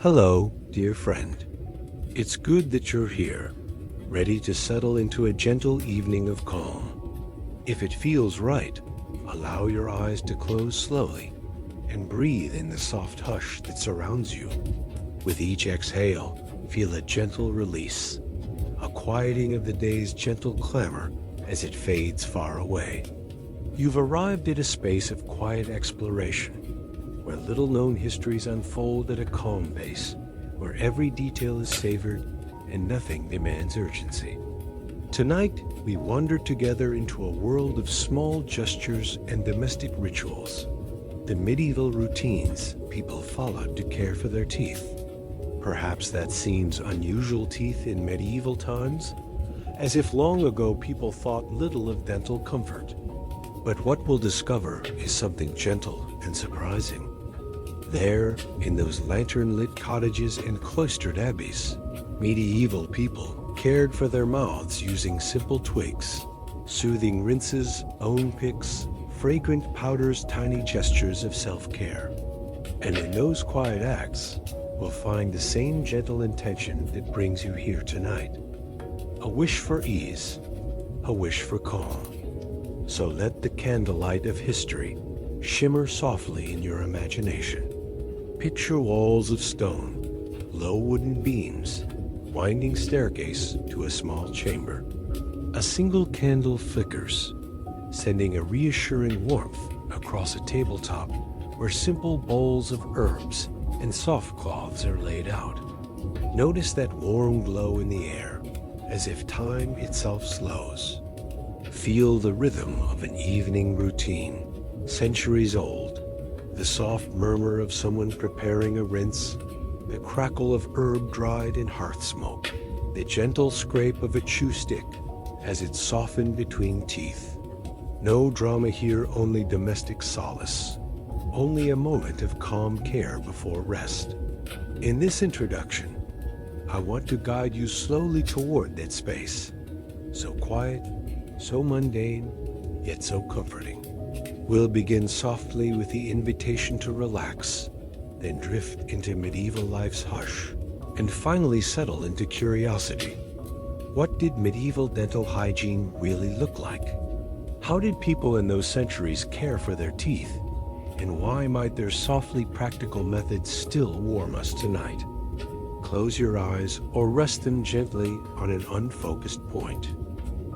Hello, dear friend. It's good that you're here, ready to settle into a gentle evening of calm. If it feels right, allow your eyes to close slowly and breathe in the soft hush that surrounds you. With each exhale, feel a gentle release, a quieting of the day's gentle clamor as it fades far away. You've arrived at a space of quiet exploration, where little-known histories unfold at a calm pace, where every detail is savored and nothing demands urgency. Tonight, we wander together into a world of small gestures and domestic rituals, the medieval routines people followed to care for their teeth. Perhaps that seems unusual teeth in medieval times, as if long ago people thought little of dental comfort. But what we'll discover is something gentle and surprising. There, in those lantern-lit cottages and cloistered abbeys, medieval people cared for their mouths using simple twigs, soothing rinses, bone picks, fragrant powders, tiny gestures of self-care. And in those quiet acts, we'll find the same gentle intention that brings you here tonight. A wish for ease, a wish for calm. So let the candlelight of history shimmer softly in your imagination. Picture walls of stone, low wooden beams, winding staircase to a small chamber. A single candle flickers, sending a reassuring warmth across a tabletop where simple bowls of herbs and soft cloths are laid out. Notice that warm glow in the air, as if time itself slows. Feel the rhythm of an evening routine, centuries old. The soft murmur of someone preparing a rinse, the crackle of herb dried in hearth smoke, the gentle scrape of a chew stick as it softened between teeth. No drama here, only domestic solace, only a moment of calm care before rest. In this introduction, I want to guide you slowly toward that space, so quiet, so mundane, yet so comforting. We'll begin softly with the invitation to relax, then drift into medieval life's hush, and finally settle into curiosity. What did medieval dental hygiene really look like? How did people in those centuries care for their teeth? And why might their softly practical methods still warm us tonight? Close your eyes or rest them gently on an unfocused point.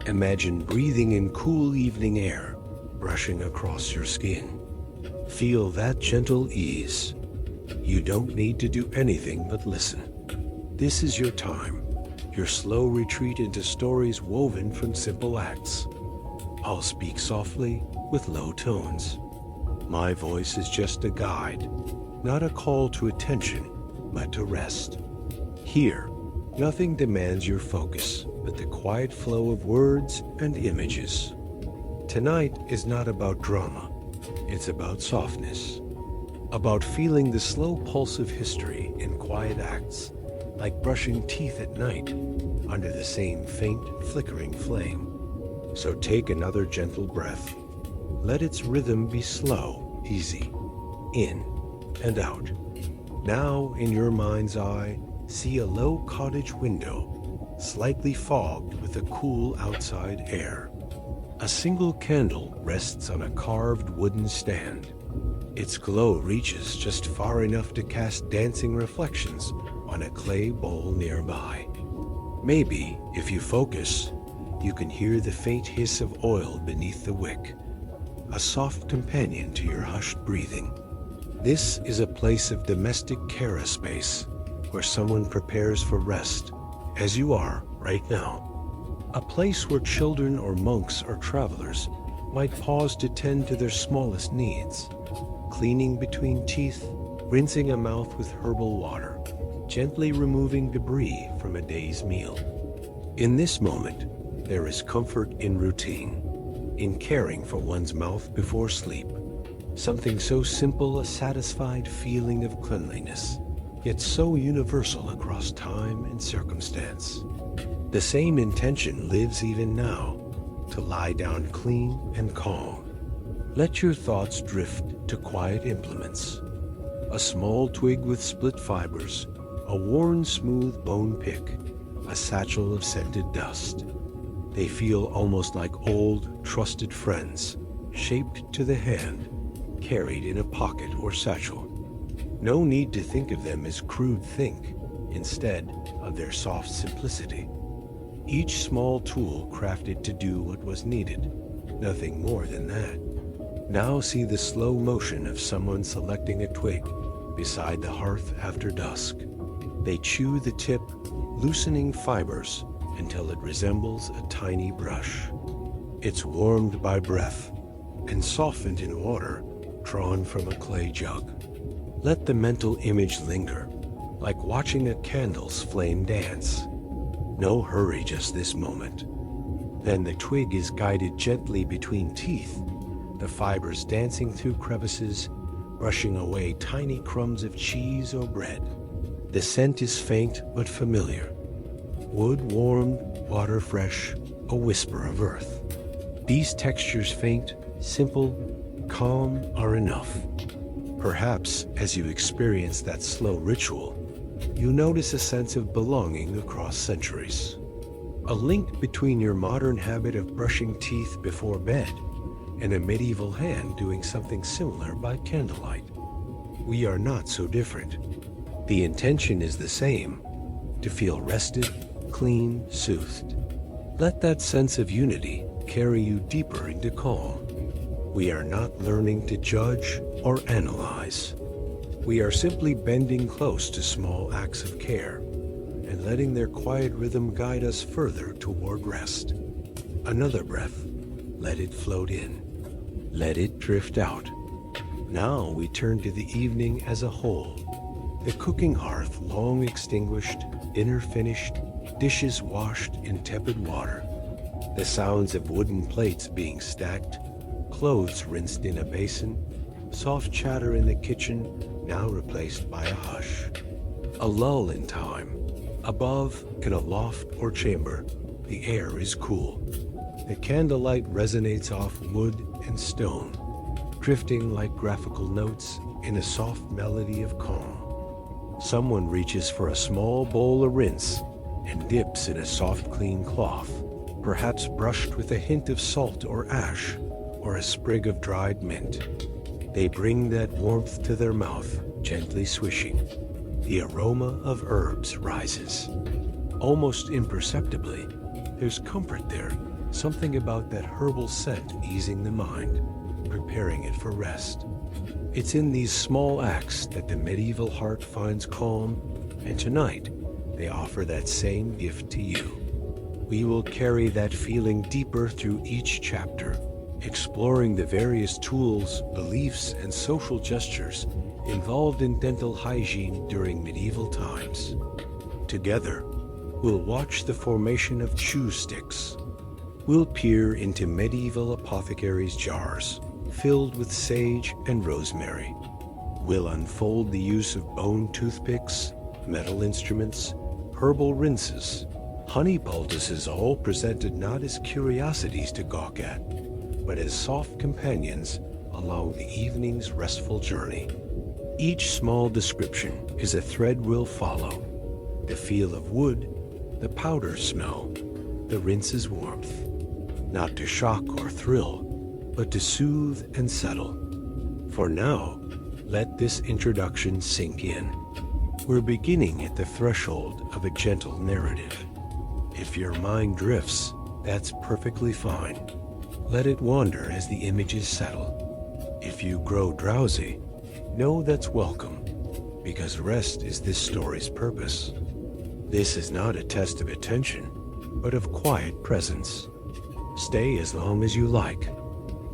Imagine breathing in cool evening air, brushing across your skin. Feel that gentle ease. You don't need to do anything but listen. This is your time, your slow retreat into stories woven from simple acts. I'll speak softly with low tones. My voice is just a guide, not a call to attention, but to rest. Here, nothing demands your focus but the quiet flow of words and images. Tonight is not about drama, it's about softness, about feeling the slow pulse of history in quiet acts, like brushing teeth at night under the same faint, flickering flame. So take another gentle breath. Let its rhythm be slow, easy, in and out. Now, in your mind's eye, see a low cottage window, slightly fogged with the cool outside air. A single candle rests on a carved wooden stand. Its glow reaches just far enough to cast dancing reflections on a clay bowl nearby. Maybe, if you focus, you can hear the faint hiss of oil beneath the wick, a soft companion to your hushed breathing. This is a place of domestic care space, where someone prepares for rest, as you are right now. A place where children or monks or travelers might pause to tend to their smallest needs, cleaning between teeth, rinsing a mouth with herbal water, gently removing debris from a day's meal. In this moment, there is comfort in routine, in caring for one's mouth before sleep. Something so simple, a satisfied feeling of cleanliness, yet so universal across time and circumstance. The same intention lives even now, to lie down clean and calm. Let your thoughts drift to quiet implements. A small twig with split fibers a worn smooth bone pick, a satchel of scented dust. They feel almost like old, trusted friends, shaped to the hand, carried in a pocket or satchel. No need to think of them as crude think, instead of their soft simplicity. Each small tool crafted to do what was needed, nothing more than that. Now see the slow motion of someone selecting a twig beside the hearth after dusk. They chew the tip, loosening fibers until it resembles a tiny brush. It's warmed by breath and softened in water drawn from a clay jug. Let the mental image linger, like watching a candle's flame dance. No hurry just this moment. Then the twig is guided gently between teeth, the fibers dancing through crevices, brushing away tiny crumbs of cheese or bread. The scent is faint but familiar. Wood warmed, water fresh, a whisper of earth. These textures, faint, simple, calm, are enough. Perhaps as you experience that slow ritual, you notice a sense of belonging across centuries. A link between your modern habit of brushing teeth before bed and a medieval hand doing something similar by candlelight. We are not so different. The intention is the same, to feel rested, clean, soothed. Let that sense of unity carry you deeper into calm. We are not learning to judge or analyze. We are simply bending close to small acts of care and letting their quiet rhythm guide us further toward rest. Another breath. Let it float in. Let it drift out. Now we turn to the evening as a whole. The cooking hearth long extinguished, dinner finished, dishes washed in tepid water. The sounds of wooden plates being stacked, clothes rinsed in a basin, soft chatter in the kitchen now replaced by a hush. A lull in time. Above, in a loft or chamber, the air is cool. The candlelight resonates off wood and stone, drifting like graphical notes in a soft melody of calm. Someone reaches for a small bowl of rinse and dips in a soft, clean cloth, perhaps brushed with a hint of salt or ash or a sprig of dried mint. They bring that warmth to their mouth, gently swishing. The aroma of herbs rises. Almost imperceptibly, there's comfort there, something about that herbal scent easing the mind, preparing it for rest. It's in these small acts that the medieval heart finds calm, and tonight, they offer that same gift to you. We will carry that feeling deeper through each chapter, exploring the various tools, beliefs, and social gestures involved in dental hygiene during medieval times. Together, we'll watch the formation of chew sticks. We'll peer into medieval apothecaries' jars, filled with sage and rosemary. We'll unfold the use of bone toothpicks, metal instruments, herbal rinses, honey poultices, all presented not as curiosities to gawk at, but as soft companions along the evening's restful journey. Each small description is a thread we'll follow. The feel of wood, the powder smell, the rinse's warmth. Not to shock or thrill, but to soothe and settle. For now, let this introduction sink in. We're beginning at the threshold of a gentle narrative. If your mind drifts, that's perfectly fine. Let it wander as the images settle. If you grow drowsy, know that's welcome, because rest is this story's purpose. This is not a test of attention, but of quiet presence. Stay as long as you like,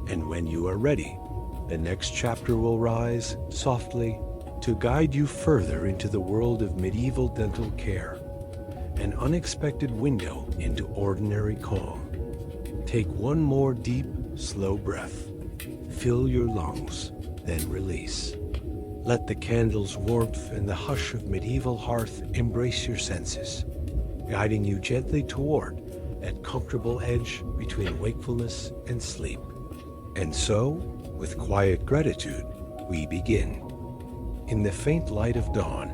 and when you are ready, the next chapter will rise softly to guide you further into the world of medieval dental care, an unexpected window into ordinary calm. Take one more deep, slow breath. Fill your lungs, then release. Let the candle's warmth and the hush of medieval hearth embrace your senses, guiding you gently toward that comfortable edge between wakefulness and sleep. And so, with quiet gratitude, we begin. In the faint light of dawn,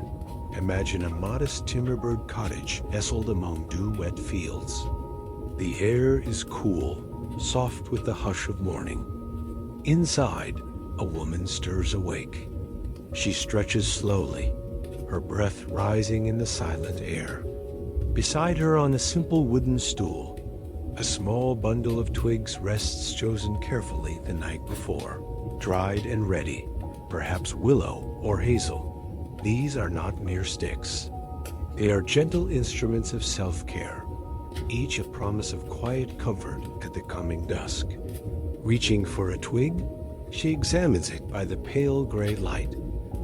Imagine a modest timberbird cottage nestled among dew-wet fields. The air is cool, soft with the hush of morning. Inside, a woman stirs awake. She stretches slowly, her breath rising in the silent air. Beside her on a simple wooden stool, a small bundle of twigs rests, chosen carefully the night before, dried and ready, perhaps willow or hazel. These are not mere sticks. They are gentle instruments of self-care, each a promise of quiet comfort at the coming dusk. Reaching for a twig, she examines it by the pale gray light,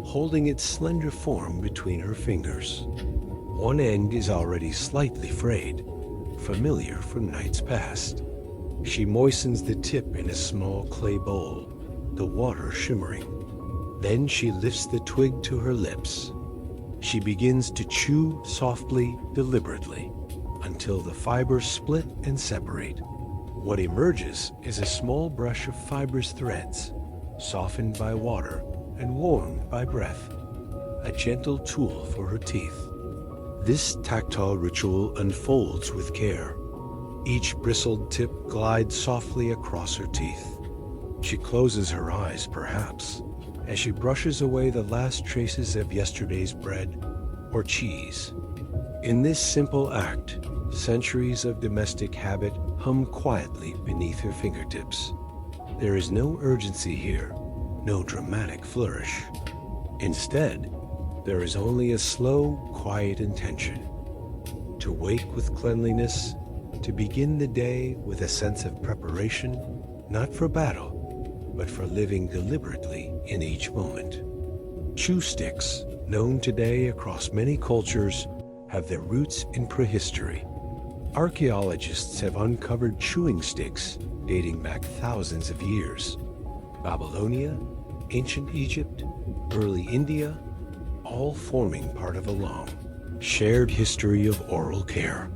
holding its slender form between her fingers. One end is already slightly frayed, familiar from nights past. She moistens the tip in a small clay bowl, the water shimmering. Then she lifts the twig to her lips. She begins to chew softly, deliberately, until the fibers split and separate. What emerges is a small brush of fibrous threads, softened by water and warmed by breath, a gentle tool for her teeth. This tactile ritual unfolds with care. Each bristled tip glides softly across her teeth. She closes her eyes, perhaps, as she brushes away the last traces of yesterday's bread or cheese. In this simple act, centuries of domestic habit hum quietly beneath her fingertips. There is no urgency here, no dramatic flourish. Instead, there is only a slow, quiet intention. To wake with cleanliness, to begin the day with a sense of preparation, not for battle, but for living deliberately in each moment. Chew sticks, known today across many cultures, have their roots in prehistory. Archaeologists have uncovered chewing sticks dating back thousands of years. Babylonia, ancient Egypt, early India, all forming part of a long, shared history of oral care.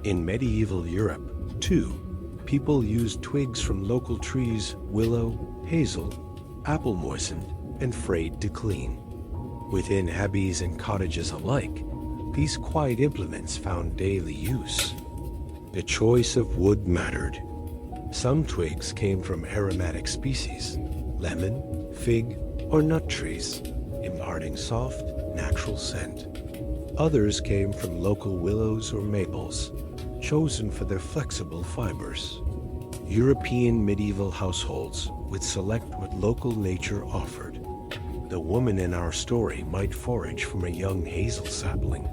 In medieval Europe, too, people used twigs from local trees, willow, hazel, apple moistened, and frayed to clean. Within abbeys and cottages alike, these quiet implements found daily use. The choice of wood mattered. Some twigs came from aromatic species, lemon, fig, or nut trees, imparting soft, natural scent. Others came from local willows or maples, chosen for their flexible fibers. European medieval households would select what local nature offered. The woman in our story might forage from a young hazel sapling.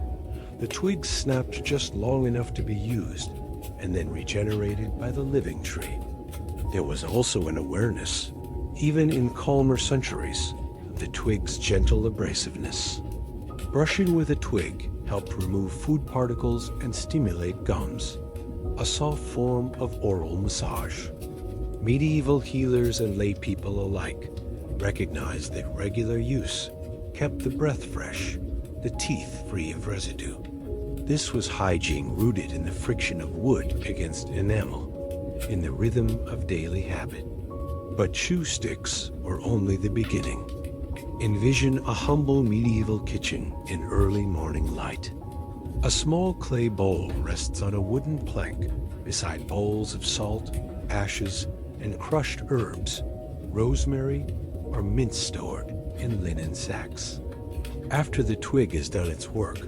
The twigs snapped just long enough to be used, and then regenerated by the living tree. There was also an awareness, even in calmer centuries, of the twig's gentle abrasiveness. Brushing with a twig helped remove food particles and stimulate gums, a soft form of oral massage. Medieval healers and lay people alike recognized that regular use kept the breath fresh, the teeth free of residue. This was hygiene rooted in the friction of wood against enamel, in the rhythm of daily habit. But chew sticks were only the beginning. Envision a humble medieval kitchen in early morning light. A small clay bowl rests on a wooden plank beside bowls of salt, ashes, and crushed herbs, rosemary, or mint stored in linen sacks. After the twig has done its work,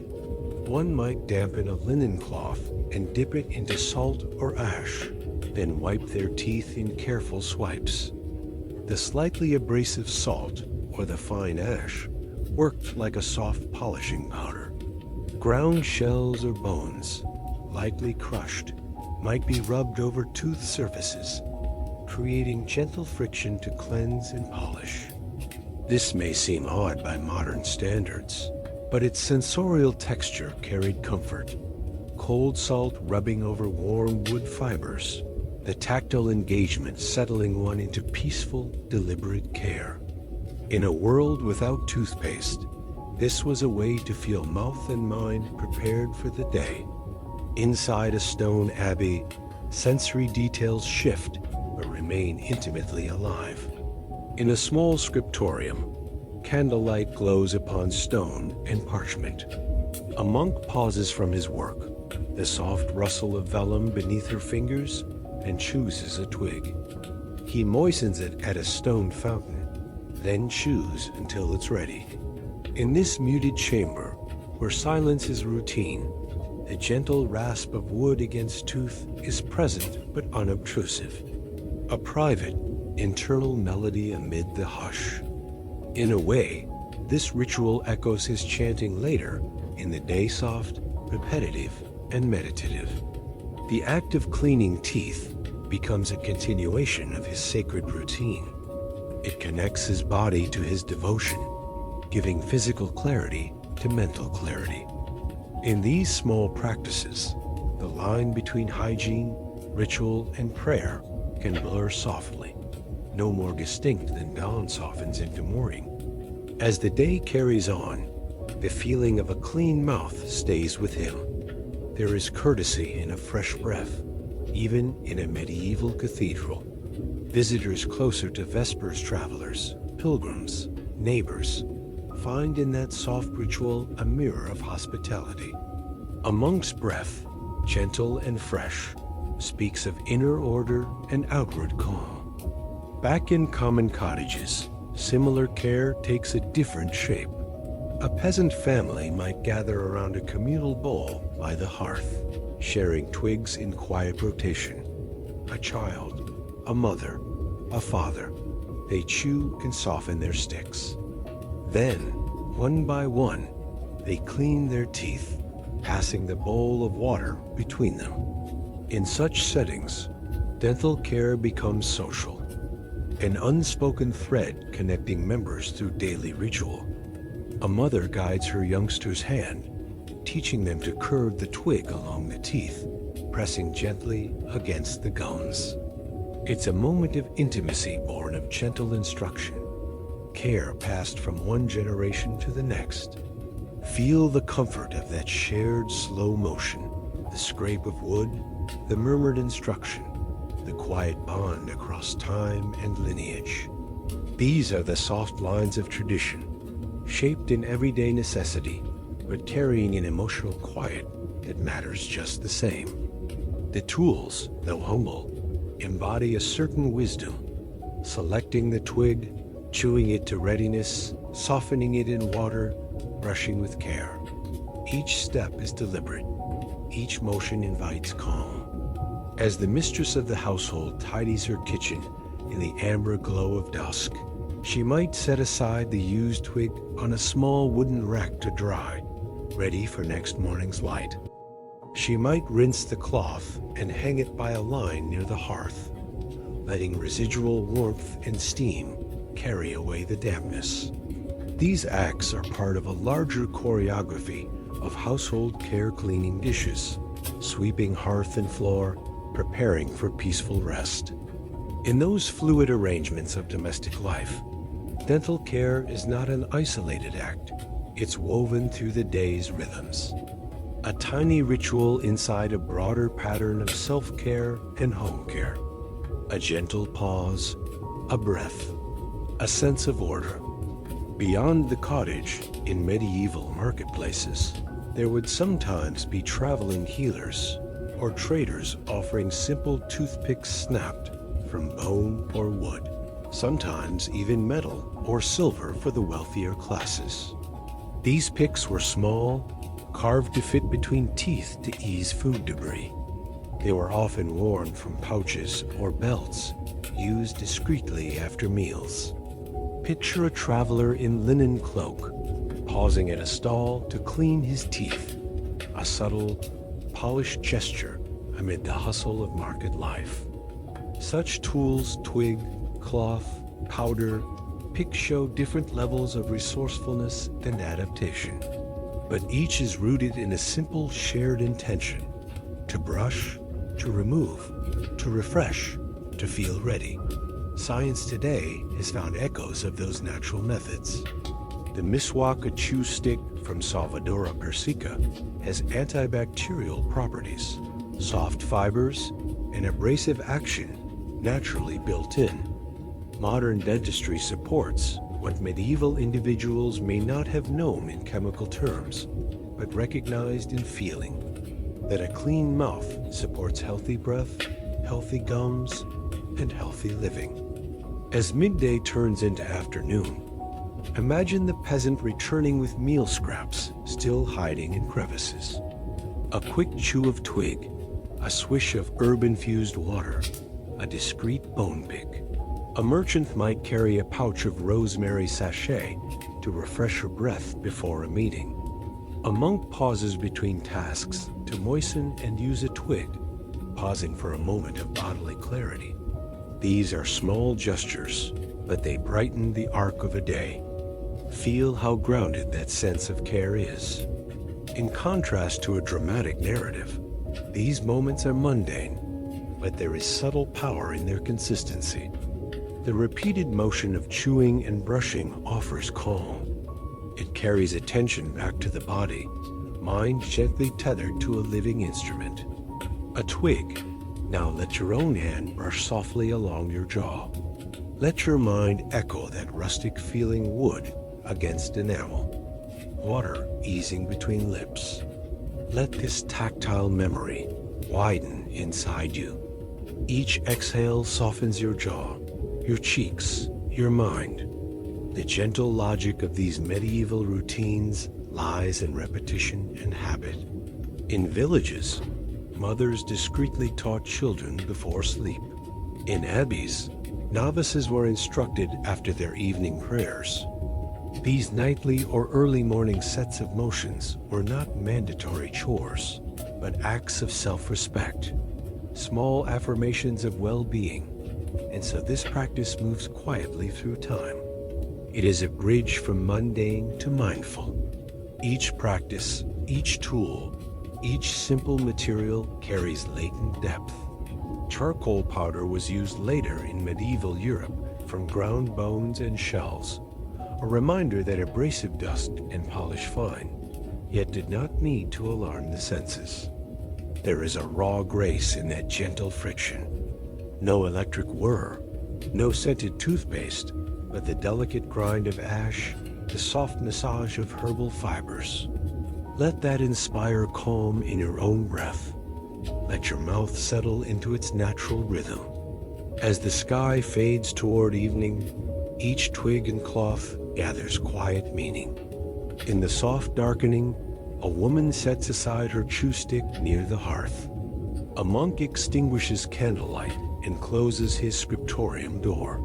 one might dampen a linen cloth and dip it into salt or ash, then wipe their teeth in careful swipes. The slightly abrasive salt, or the fine ash, worked like a soft polishing powder. Ground shells or bones, lightly crushed, might be rubbed over tooth surfaces, creating gentle friction to cleanse and polish. This may seem odd by modern standards, but its sensorial texture carried comfort. Cold salt rubbing over warm wood fibers, the tactile engagement settling one into peaceful, deliberate care. In a world without toothpaste, this was a way to feel mouth and mind prepared for the day. Inside a stone abbey, sensory details shift but remain intimately alive. In a small scriptorium, candlelight glows upon stone and parchment. A monk pauses from his work, the soft rustle of vellum beneath her fingers, and chooses a twig. He moistens it at a stone fountain, then chews until it's ready. In this muted chamber, where silence is routine, the gentle rasp of wood against tooth is present but unobtrusive, a private, internal melody amid the hush. In a way, this ritual echoes his chanting later in the day, soft, repetitive, and meditative. The act of cleaning teeth becomes a continuation of his sacred routine. It connects his body to his devotion, giving physical clarity to mental clarity. In these small practices, the line between hygiene, ritual, and prayer can blur softly, no more distinct than dawn softens into morning. As the day carries on, the feeling of a clean mouth stays with him. There is courtesy in a fresh breath, even in a medieval cathedral. Visitors closer to Vespers travelers, pilgrims, neighbors, find in that soft ritual a mirror of hospitality. A monk's breath, gentle and fresh, speaks of inner order and outward calm. Back in common cottages, similar care takes a different shape. A peasant family might gather around a communal bowl by the hearth, sharing twigs in quiet rotation. A child, a mother, a father, they chew and soften their sticks. Then, one by one, they clean their teeth, passing the bowl of water between them. In such settings, dental care becomes social, an unspoken thread connecting members through daily ritual. A mother guides her youngster's hand, teaching them to curve the twig along the teeth, pressing gently against the gums. It's a moment of intimacy born of gentle instruction, care passed from one generation to the next. Feel the comfort of that shared slow motion, the scrape of wood, the murmured instruction, the quiet bond across time and lineage. These are the soft lines of tradition, shaped in everyday necessity, but carrying an emotional quiet that matters just the same. The tools, though humble, embody a certain wisdom, selecting the twig, chewing it to readiness, softening it in water, brushing with care. Each step is deliberate. Each motion invites calm. As the mistress of the household tidies her kitchen in the amber glow of dusk, she might set aside the used twig on a small wooden rack to dry, ready for next morning's light. She might rinse the cloth and hang it by a line near the hearth, letting residual warmth and steam carry away the dampness. These acts are part of a larger choreography of household care, cleaning dishes, sweeping hearth and floor, preparing for peaceful rest. In those fluid arrangements of domestic life, dental care is not an isolated act. It's woven through the day's rhythms. A tiny ritual inside a broader pattern of self-care and home care. A gentle pause, a breath, a sense of order. Beyond the cottage, in medieval marketplaces, there would sometimes be traveling healers or traders offering simple toothpicks snapped from bone or wood, sometimes even metal or silver for the wealthier classes. These picks were small, carved to fit between teeth to ease food debris. They were often worn from pouches or belts, used discreetly after meals. Picture a traveler in linen cloak, pausing at a stall to clean his teeth, a subtle, polished gesture amid the hustle of market life. Such tools, twig, cloth, powder, pick show different levels of resourcefulness and adaptation, but each is rooted in a simple shared intention: to brush, to remove, to refresh, to feel ready. Science today has found echoes of those natural methods. The Miswak chew stick from Salvadora persica has antibacterial properties, soft fibers, and abrasive action naturally built in. Modern dentistry supports, what medieval individuals may not have known in chemical terms, but recognized in feeling, that a clean mouth supports healthy breath, healthy gums, and healthy living. As midday turns into afternoon, imagine the peasant returning with meal scraps still hiding in crevices. A quick chew of twig, a swish of herb-infused water, a discreet bone pick. A merchant might carry a pouch of rosemary sachet to refresh her breath before a meeting. A monk pauses between tasks to moisten and use a twig, pausing for a moment of bodily clarity. These are small gestures, but they brighten the arc of a day. Feel how grounded that sense of care is. In contrast to a dramatic narrative, these moments are mundane, but there is subtle power in their consistency. The repeated motion of chewing and brushing offers calm. It carries attention back to the body, mind gently tethered to a living instrument. A twig. Now let your own hand brush softly along your jaw. Let your mind echo that rustic feeling wood against enamel. Water easing between lips. Let this tactile memory widen inside you. Each exhale softens your jaw, your cheeks, your mind. The gentle logic of these medieval routines lies in repetition and habit. In villages, mothers discreetly taught children before sleep. In abbeys, novices were instructed after their evening prayers. These nightly or early morning sets of motions were not mandatory chores, but acts of self-respect, small affirmations of well-being, and so this practice moves quietly through time. It is a bridge from mundane to mindful. Each practice, each tool, each simple material carries latent depth. Charcoal powder was used later in medieval Europe from ground bones and shells, a reminder that abrasive dust can polish fine, yet did not need to alarm the senses. There is a raw grace in that gentle friction. No electric whir, no scented toothpaste, but the delicate grind of ash, the soft massage of herbal fibers. Let that inspire calm in your own breath. Let your mouth settle into its natural rhythm. As the sky fades toward evening, each twig and cloth gathers quiet meaning. In the soft darkening, a woman sets aside her chew stick near the hearth. A monk extinguishes candlelight and closes his scriptorium door.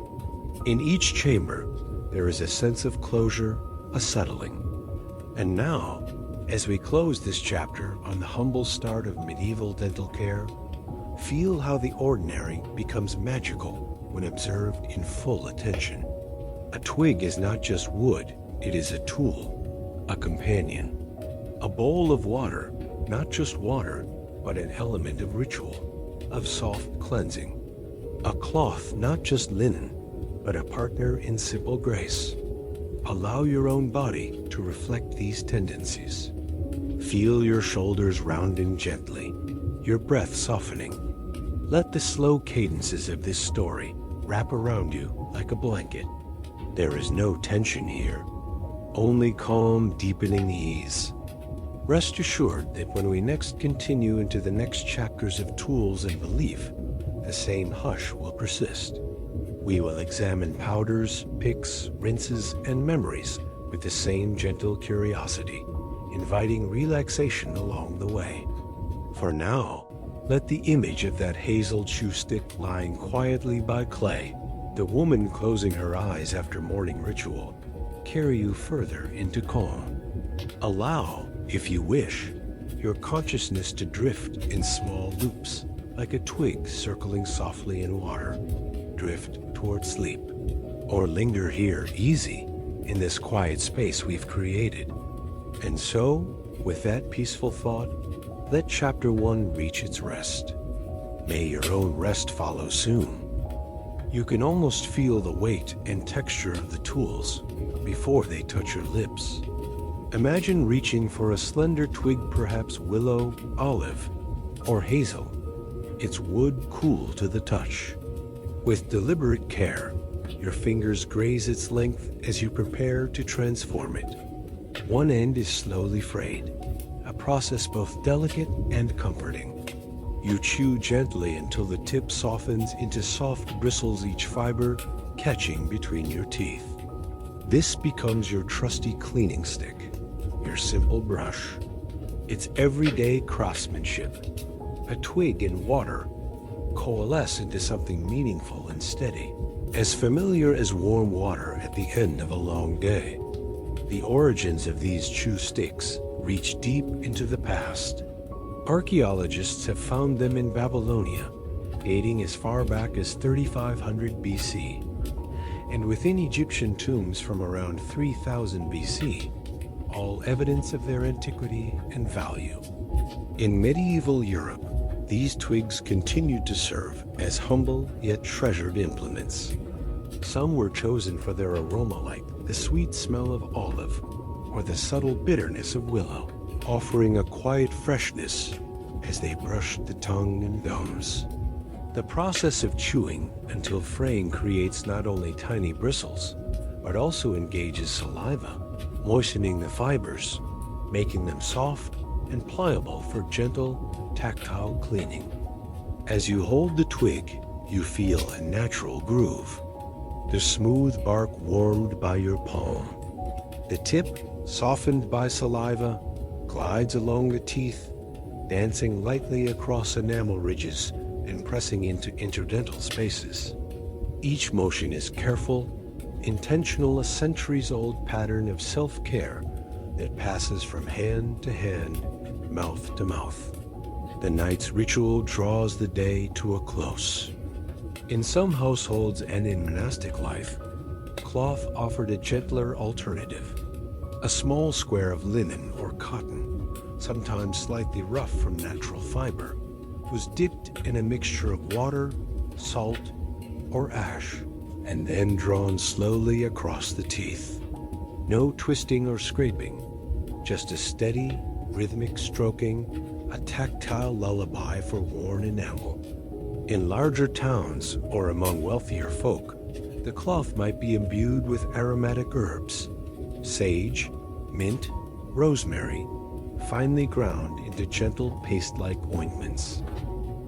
In each chamber, there is a sense of closure, a settling. And now, as we close this chapter on the humble start of medieval dental care, feel how the ordinary becomes magical when observed in full attention. A twig is not just wood, it is a tool, a companion. A bowl of water, not just water, but an element of ritual, of soft cleansing. A cloth, not just linen, but a partner in simple grace. Allow your own body to reflect these tendencies. Feel your shoulders rounding gently, your breath softening. Let the slow cadences of this story wrap around you like a blanket. There is no tension here, only calm, deepening ease. Rest assured that when we next continue into the next chapters of tools and belief, the same hush will persist. We will examine powders, picks, rinses, and memories with the same gentle curiosity, inviting relaxation along the way. For now, let the image of that hazel chew stick lying quietly by clay, the woman closing her eyes after morning ritual, carry you further into calm. Allow, if you wish, your consciousness to drift in small loops, like a twig circling softly in water. Drift toward sleep, or linger here easy in this quiet space we've created. And so, with that peaceful thought, let Chapter 1 reach its rest. May your own rest follow soon. You can almost feel the weight and texture of the tools before they touch your lips. Imagine reaching for a slender twig, perhaps willow, olive, or hazel, its wood cool to the touch. With deliberate care, Your fingers graze its length as you prepare to transform it. One end is slowly frayed, a process both delicate and comforting. You chew gently until the tip softens into soft bristles, each fiber catching between your teeth. This becomes your trusty cleaning stick, your simple brush. Its everyday craftsmanship. A twig and water coalesce into something meaningful and steady, as familiar as warm water at the end of a long day. The origins of these chew sticks reach deep into the past. Archaeologists have found them in Babylonia, dating as far back as 3500 BC, and within Egyptian tombs from around 3000 BC, all evidence of their antiquity and value. In medieval Europe, these twigs continued to serve as humble yet treasured implements. Some were chosen for their aroma, like the sweet smell of olive or the subtle bitterness of willow, offering a quiet freshness as they brushed the tongue and gums. The process of chewing until fraying creates not only tiny bristles, but also engages saliva, moistening the fibers, making them soft and pliable for gentle, tactile cleaning. As you hold the twig, you feel a natural groove, the smooth bark warmed by your palm. The tip, softened by saliva, glides along the teeth, dancing lightly across enamel ridges and pressing into interdental spaces. Each motion is careful, intentional, a centuries-old pattern of self-care that passes from hand to hand, mouth to mouth. The night's ritual draws the day to a close. In some households and in monastic life, cloth offered a gentler alternative. A small square of linen or cotton, sometimes slightly rough from natural fiber, was dipped in a mixture of water, salt, or ash, and then drawn slowly across the teeth. No twisting or scraping, just a steady, rhythmic stroking, a tactile lullaby for worn enamel. In larger towns or among wealthier folk, the cloth might be imbued with aromatic herbs, sage, mint, rosemary, finely ground into gentle paste-like ointments.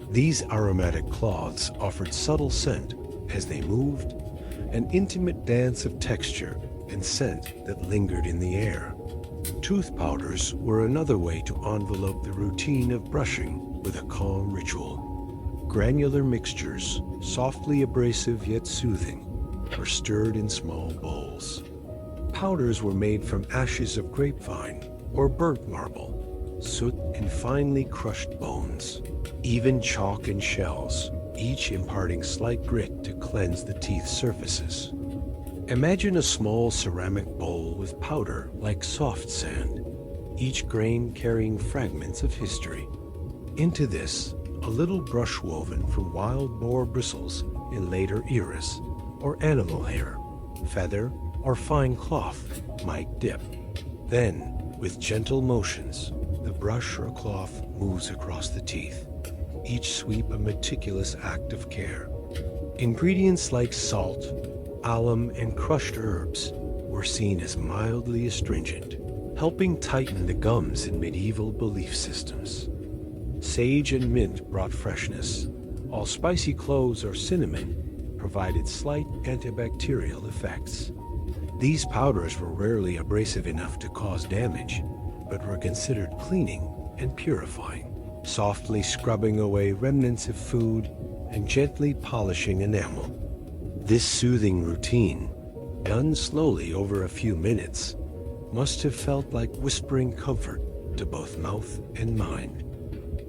These aromatic cloths offered subtle scent as they moved, an intimate dance of texture and scent that lingered in the air. Tooth powders were another way to envelope the routine of brushing with a calm ritual. Granular mixtures, softly abrasive yet soothing, were stirred in small bowls. Powders were made from ashes of grapevine or burnt marble, soot and finely crushed bones, even chalk and shells, each imparting slight grit to cleanse the teeth surfaces. Imagine a small ceramic bowl with powder like soft sand, each grain carrying fragments of history. Into this, a little brush woven from wild boar bristles in later eras, or animal hair, feather, or fine cloth might dip. Then, with gentle motions, the brush or cloth moves across the teeth, each sweep a meticulous act of care. Ingredients like salt, alum, and crushed herbs were seen as mildly astringent, helping tighten the gums in medieval belief systems. Sage and mint brought freshness, while spicy cloves or cinnamon provided slight antibacterial effects. These powders were rarely abrasive enough to cause damage, but were considered cleaning and purifying, softly scrubbing away remnants of food and gently polishing enamel. This soothing routine, done slowly over a few minutes, must have felt like whispering comfort to both mouth and mind.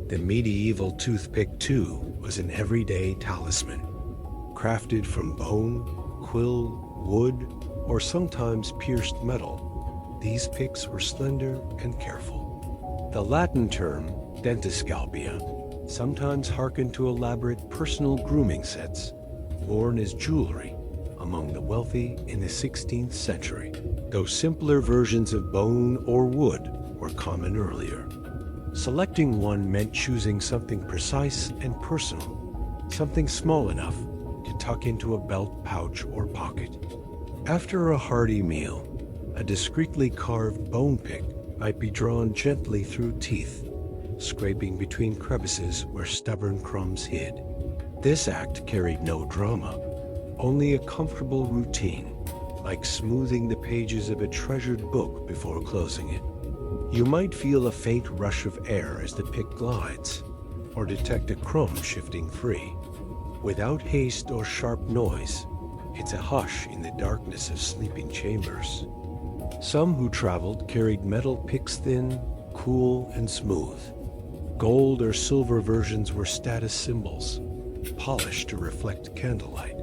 The medieval toothpick, too, was an everyday talisman. Crafted from bone, quill, wood, or sometimes pierced metal, these picks were slender and careful. The Latin term, dentiscalpia, sometimes hearkened to elaborate personal grooming sets worn as jewelry among the wealthy in the 16th century, though simpler versions of bone or wood were common earlier. Selecting one meant choosing something precise and personal, something small enough to to tuck into a belt pouch or pocket. After a hearty meal, a discreetly carved bone pick might be drawn gently through teeth, scraping between crevices where stubborn crumbs hid. This act carried no drama, only a comfortable routine, like smoothing the pages of a treasured book before closing it. You might feel a faint rush of air as the pick glides, or detect a crumb shifting free. Without haste or sharp noise, it's a hush in the darkness of sleeping chambers. Some who traveled carried metal picks, thin, cool, and smooth. Gold or silver versions were status symbols, polished to reflect candlelight.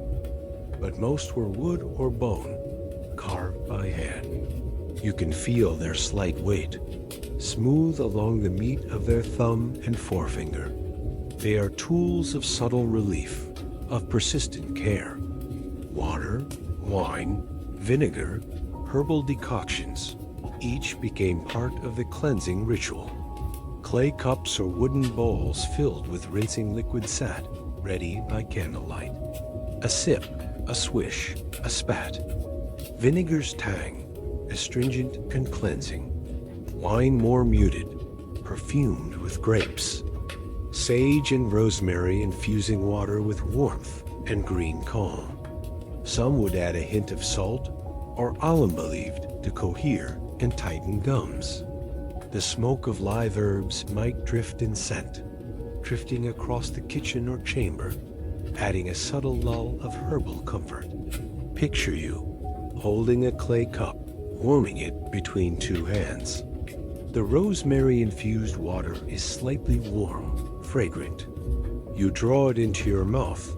But most were wood or bone, carved by hand. You can feel their slight weight, smooth along the meat of their thumb and forefinger. They are tools of subtle relief, of persistent care. Water, wine, vinegar, herbal decoctions, each became part of the cleansing ritual. Clay cups or wooden bowls filled with rinsing liquid sat, ready by candlelight. A sip, a swish, a spat. Vinegar's tang, astringent and cleansing. Wine more muted, perfumed with grapes. Sage and rosemary infusing water with warmth and green calm. Some would add a hint of salt or alum believed to cohere and tighten gums. The smoke of live herbs might drift in scent, drifting across the kitchen or chamber, adding a subtle lull of herbal comfort. Picture you holding a clay cup, warming it between two hands. The rosemary-infused water is slightly warm, fragrant. You draw it into your mouth,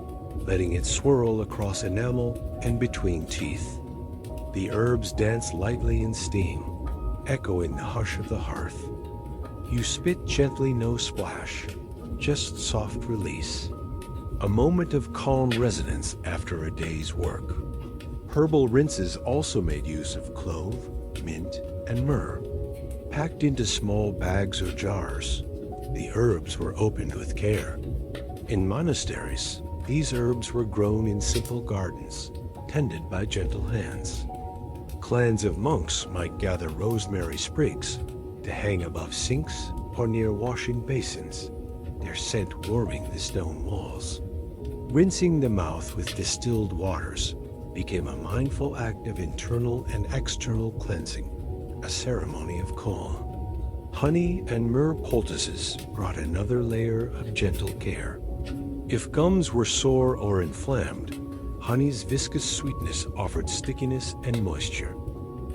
letting it swirl across enamel and between teeth. The herbs dance lightly in steam, echoing the hush of the hearth. You spit gently, no splash, just soft release. A moment of calm resonance after a day's work. Herbal rinses also made use of clove, mint, and myrrh. Packed into small bags or jars, the herbs were opened with care. In monasteries, these herbs were grown in simple gardens, tended by gentle hands. Clans of monks might gather rosemary sprigs to hang above sinks or near washing basins, their scent warming the stone walls. Rinsing the mouth with distilled waters became a mindful act of internal and external cleansing, a ceremony of calm. Honey and myrrh poultices brought another layer of gentle care. If gums were sore or inflamed, honey's viscous sweetness offered stickiness and moisture.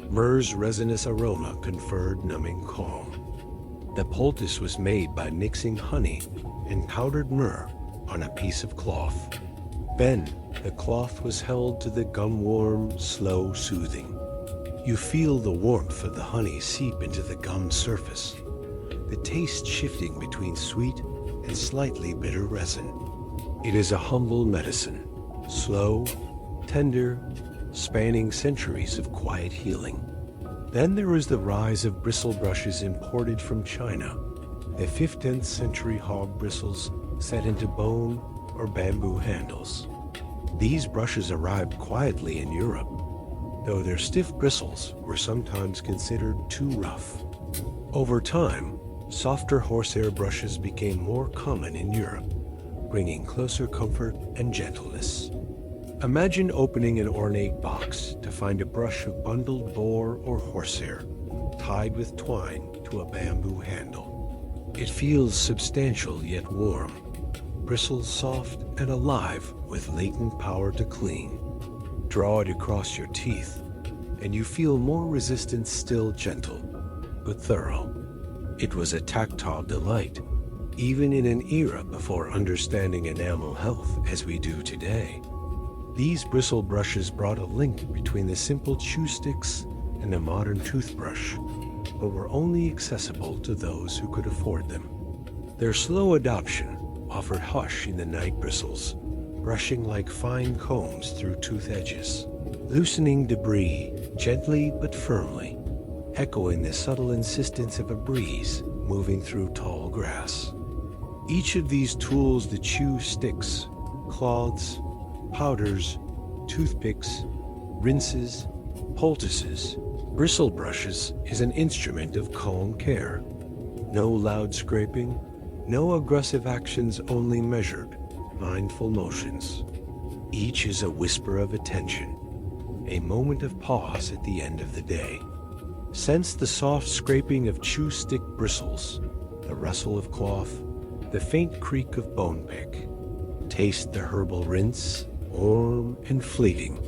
Myrrh's resinous aroma conferred numbing calm. The poultice was made by mixing honey and powdered myrrh on a piece of cloth. Then, the cloth was held to the gum-warm, slow soothing. You feel the warmth of the honey seep into the gum surface, the taste shifting between sweet and slightly bitter resin. It is a humble medicine, slow, tender, spanning centuries of quiet healing. Then there is the rise of bristle brushes imported from China, the 15th century hog bristles set into bone or bamboo handles. These brushes arrived quietly in Europe, though their stiff bristles were sometimes considered too rough. Over time, softer horsehair brushes became more common in Europe, bringing closer comfort and gentleness. Imagine opening an ornate box to find a brush of bundled boar or horsehair, tied with twine to a bamboo handle. It feels substantial yet warm, bristles soft and alive with latent power to clean. Draw it across your teeth, and you feel more resistance, still gentle, but thorough. It was a tactile delight, even in an era before understanding enamel health as we do today. These bristle brushes brought a link between the simple chew sticks and the modern toothbrush, but were only accessible to those who could afford them. Their slow adoption offered hush in the night bristles, brushing like fine combs through tooth edges, loosening debris gently but firmly, echoing the subtle insistence of a breeze moving through tall grass. Each of these tools, the chew sticks, cloths, powders, toothpicks, rinses, poultices, bristle brushes is an instrument of calm care. No loud scraping, no aggressive actions, only measured, mindful motions. Each is a whisper of attention, a moment of pause at the end of the day. Sense the soft scraping of chew stick bristles, the rustle of cloth, the faint creak of bone pick. Taste the herbal rinse, warm and fleeting.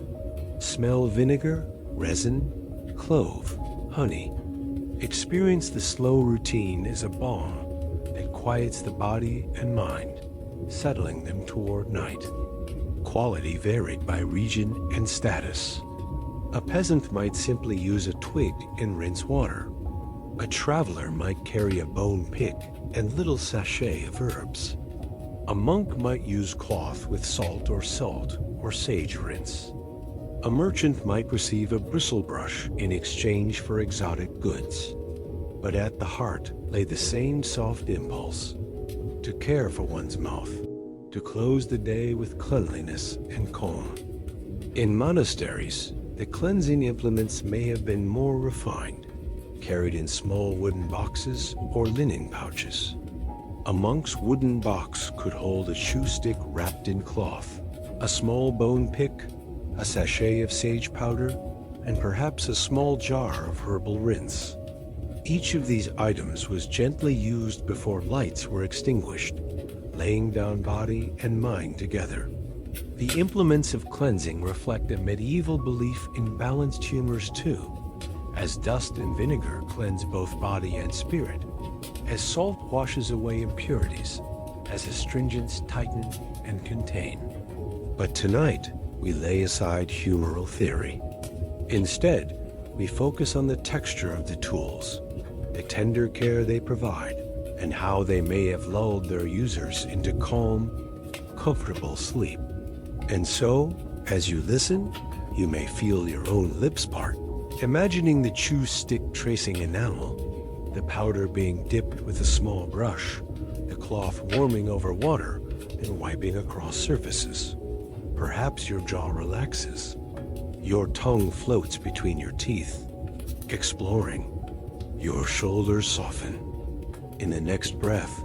Smell vinegar, resin, clove, honey. Experience the slow routine as a balm that quiets the body and mind, settling them toward night. Quality varied by region and status. A peasant might simply use a twig and rinse water. A traveler might carry a bone pick and little sachet of herbs. A monk might use cloth with salt or sage rinse. A merchant might receive a bristle brush in exchange for exotic goods. But at the heart lay the same soft impulse, to care for one's mouth, to close the day with cleanliness and calm. In monasteries, the cleansing implements may have been more refined, carried in small wooden boxes or linen pouches. A monk's wooden box could hold a chew stick wrapped in cloth, a small bone pick, a sachet of sage powder, and perhaps a small jar of herbal rinse. Each of these items was gently used before lights were extinguished, laying down body and mind together. The implements of cleansing reflect a medieval belief in balanced humors too, as dust and vinegar cleanse both body and spirit, as salt washes away impurities, as astringents tighten and contain. But tonight, we lay aside humoral theory. Instead, we focus on the texture of the tools, the tender care they provide, and how they may have lulled their users into calm, comfortable sleep. And so, as you listen, you may feel your own lips part, imagining the chew stick tracing enamel, the powder being dipped with a small brush, the cloth warming over water and wiping across surfaces. Perhaps your jaw relaxes. Your tongue floats between your teeth, exploring. Your shoulders soften. In the next breath,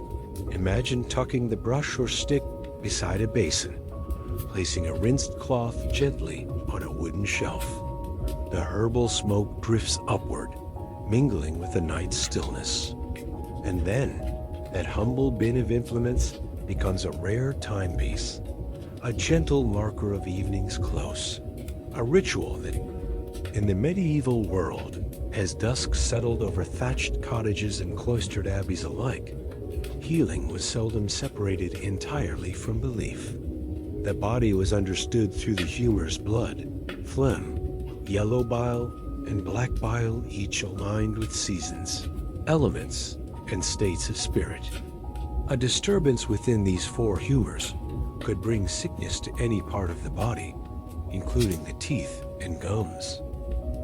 imagine tucking the brush or stick beside a basin, placing a rinsed cloth gently on a wooden shelf. The herbal smoke drifts upward, mingling with the night's stillness. And then, that humble bin of implements becomes a rare timepiece, a gentle marker of evening's close, a ritual that, in the medieval world, as dusk settled over thatched cottages and cloistered abbeys alike, healing was seldom separated entirely from belief. The body was understood through the humor's blood, phlegm, yellow bile, and black bile, each aligned with seasons, elements, and states of spirit. A disturbance within these four humors could bring sickness to any part of the body, including the teeth and gums.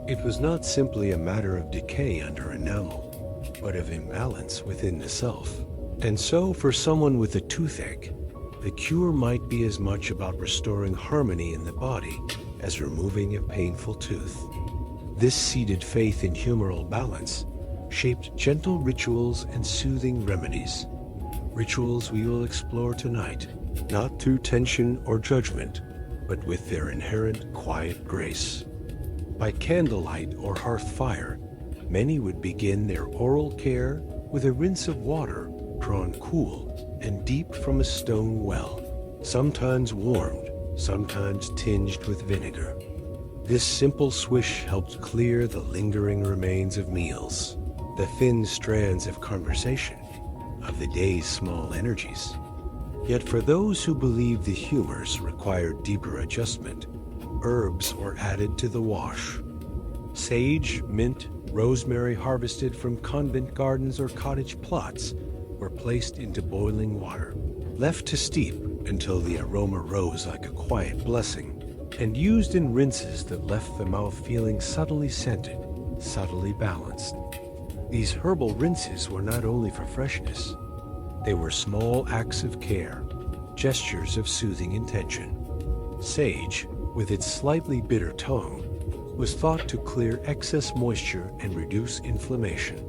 It was not simply a matter of decay under enamel, but of imbalance within the self. And so, for someone with a toothache, the cure might be as much about restoring harmony in the body as removing a painful tooth. This seated faith in humoral balance shaped gentle rituals and soothing remedies. Rituals we will explore tonight, not through tension or judgment, but with their inherent quiet grace. By candlelight or hearth fire, many would begin their oral care with a rinse of water drawn cool and deep from a stone well, sometimes warmed, sometimes tinged with vinegar. This simple swish helped clear the lingering remains of meals, the thin strands of conversation, of the day's small energies. Yet for those who believed the humors required deeper adjustment, herbs were added to the wash. Sage, mint, rosemary harvested from convent gardens or cottage plots were placed into boiling water, left to steep until the aroma rose like a quiet blessing, and used in rinses that left the mouth feeling subtly scented, subtly balanced. These herbal rinses were not only for freshness, they were small acts of care, gestures of soothing intention. Sage, with its slightly bitter tone, was thought to clear excess moisture and reduce inflammation.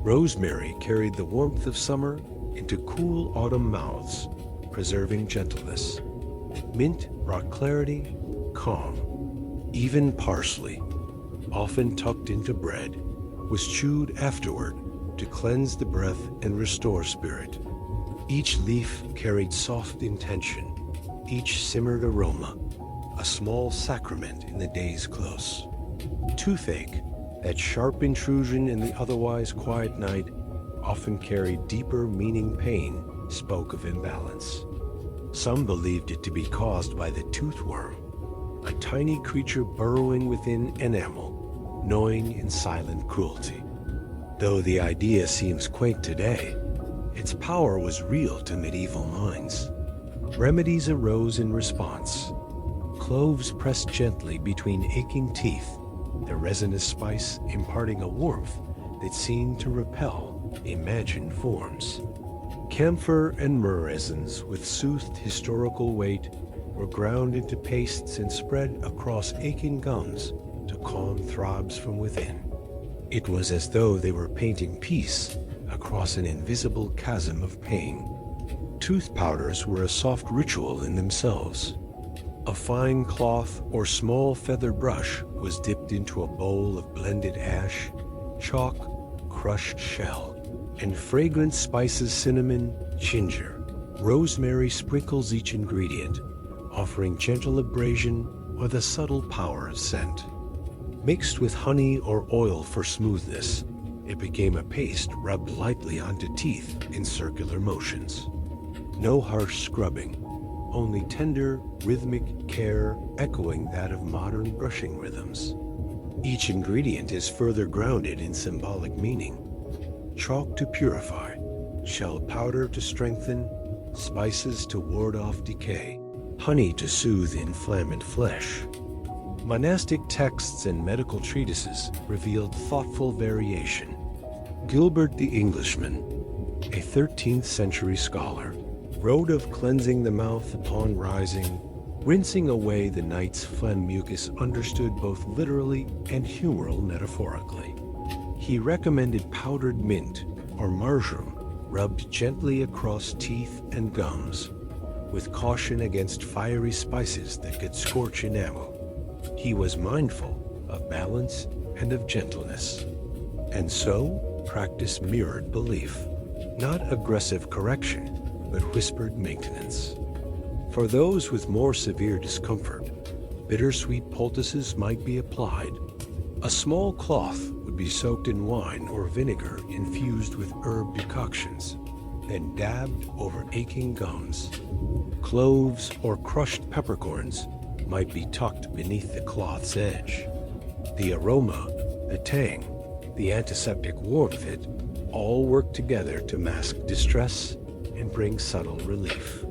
Rosemary carried the warmth of summer into cool autumn mouths, preserving gentleness. Mint brought clarity, calm. Even parsley, often tucked into bread, was chewed afterward to cleanse the breath and restore spirit. Each leaf carried soft intention, each simmered aroma, a small sacrament in the day's close. Toothache, that sharp intrusion in the otherwise quiet night, often carried deeper meaning. Pain spoke of imbalance. Some believed it to be caused by the toothworm, a tiny creature burrowing within enamel, gnawing in silent cruelty. Though the idea seems quaint today, its power was real to medieval minds. Remedies arose in response. Cloves pressed gently between aching teeth, their resinous spice imparting a warmth that seemed to repel imagined forms. Camphor and myrrh resins with soothed historical weight were ground into pastes and spread across aching gums to calm throbs from within. It was as though they were painting peace across an invisible chasm of pain. Tooth powders were a soft ritual in themselves. A fine cloth or small feather brush was dipped into a bowl of blended ash, chalk, crushed shell, and fragrant spices: cinnamon, ginger, rosemary sprinkles each ingredient, offering gentle abrasion or the subtle power of scent. Mixed with honey or oil for smoothness, it became a paste rubbed lightly onto teeth in circular motions. No harsh scrubbing, only tender, rhythmic care echoing that of modern brushing rhythms. Each ingredient is further grounded in symbolic meaning. Chalk to purify, shell powder to strengthen, spices to ward off decay, honey to soothe inflamed flesh. Monastic texts and medical treatises revealed thoughtful variation. Gilbert the Englishman, a 13th century scholar, wrote of cleansing the mouth upon rising, rinsing away the night's phlegm mucus, understood both literally and humoral metaphorically. He recommended powdered mint or marjoram rubbed gently across teeth and gums, with caution against fiery spices that could scorch enamel. He was mindful of balance and of gentleness. And so, practice mirrored belief, not aggressive correction, but whispered maintenance. For those with more severe discomfort, bittersweet poultices might be applied. A small cloth would be soaked in wine or vinegar infused with herb decoctions, then dabbed over aching gums. Cloves or crushed peppercorns might be tucked beneath the cloth's edge. The aroma, the tang, the antiseptic warmth, it all worked together to mask distress and bring subtle relief.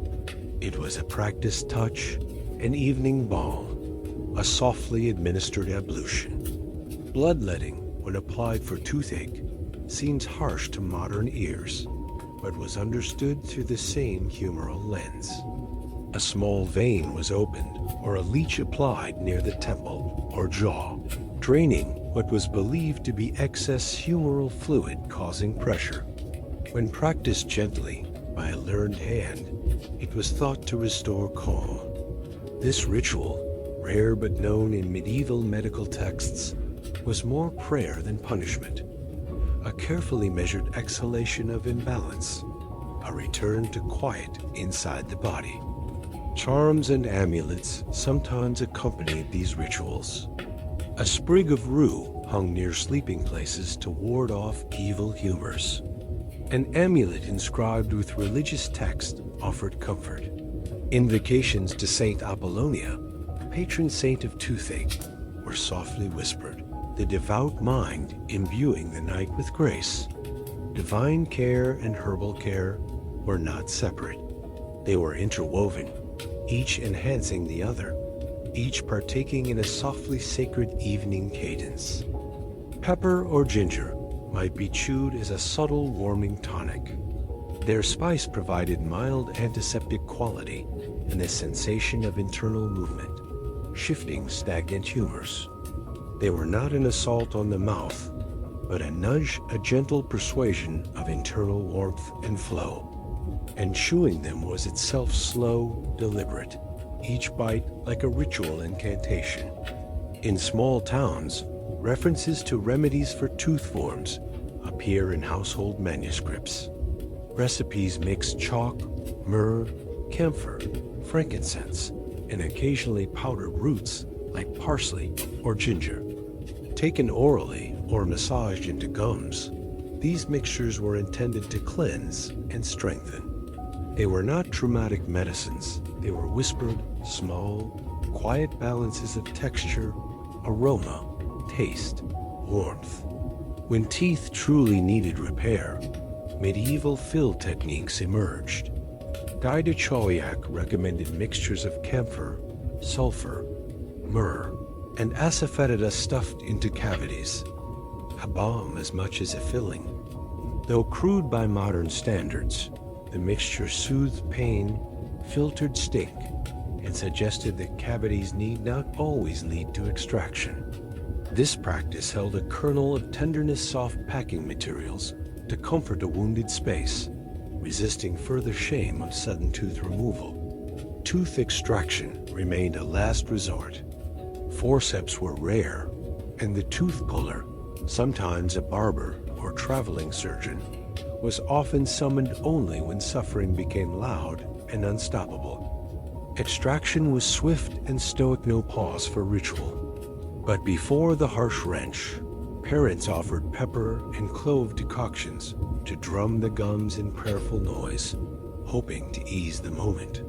It was a practiced touch, an evening balm, a softly administered ablution. Bloodletting, when applied for toothache, seems harsh to modern ears, but was understood through the same humoral lens. A small vein was opened or a leech applied near the temple or jaw, draining what was believed to be excess humoral fluid causing pressure. When practiced gently by a learned hand, it was thought to restore calm. This ritual, rare but known in medieval medical texts, was more prayer than punishment, a carefully measured exhalation of imbalance, a return to quiet inside the body. Charms and amulets sometimes accompanied these rituals. A sprig of rue hung near sleeping places to ward off evil humors. An amulet inscribed with religious text offered comfort. Invocations to Saint Apollonia, patron saint of toothache, were softly whispered, the devout mind imbuing the night with grace. Divine care and herbal care were not separate. They were interwoven, each enhancing the other, each partaking in a softly sacred evening cadence. Pepper or ginger might be chewed as a subtle warming tonic. Their spice provided mild antiseptic quality and a sensation of internal movement, shifting stagnant humors. They were not an assault on the mouth, but a gentle persuasion of internal warmth and flow. And chewing them was itself slow, deliberate, each bite like a ritual incantation. In small towns, references to remedies for tooth forms appear in household manuscripts. Recipes mix chalk, myrrh, camphor, frankincense, and occasionally powdered roots like parsley or ginger. Taken orally or massaged into gums, these mixtures were intended to cleanse and strengthen. They were not traumatic medicines. They were whispered, small, quiet balances of texture, aroma, taste, warmth. When teeth truly needed repair, medieval fill techniques emerged. Guy de Chauliac recommended mixtures of camphor, sulfur, myrrh, and asafoetida stuffed into cavities, a balm as much as a filling. Though crude by modern standards, the mixture soothed pain, filtered stink, and suggested that cavities need not always lead to extraction. This practice held a kernel of tenderness-soft packing materials to comfort a wounded space, resisting further shame of sudden tooth removal. Tooth extraction remained a last resort. Forceps were rare, and the tooth puller, sometimes a barber or traveling surgeon, was often summoned only when suffering became loud and unstoppable. Extraction was swift and stoic, no pause for ritual. But before the harsh wrench, parents offered pepper and clove decoctions to drum the gums in prayerful noise, hoping to ease the moment.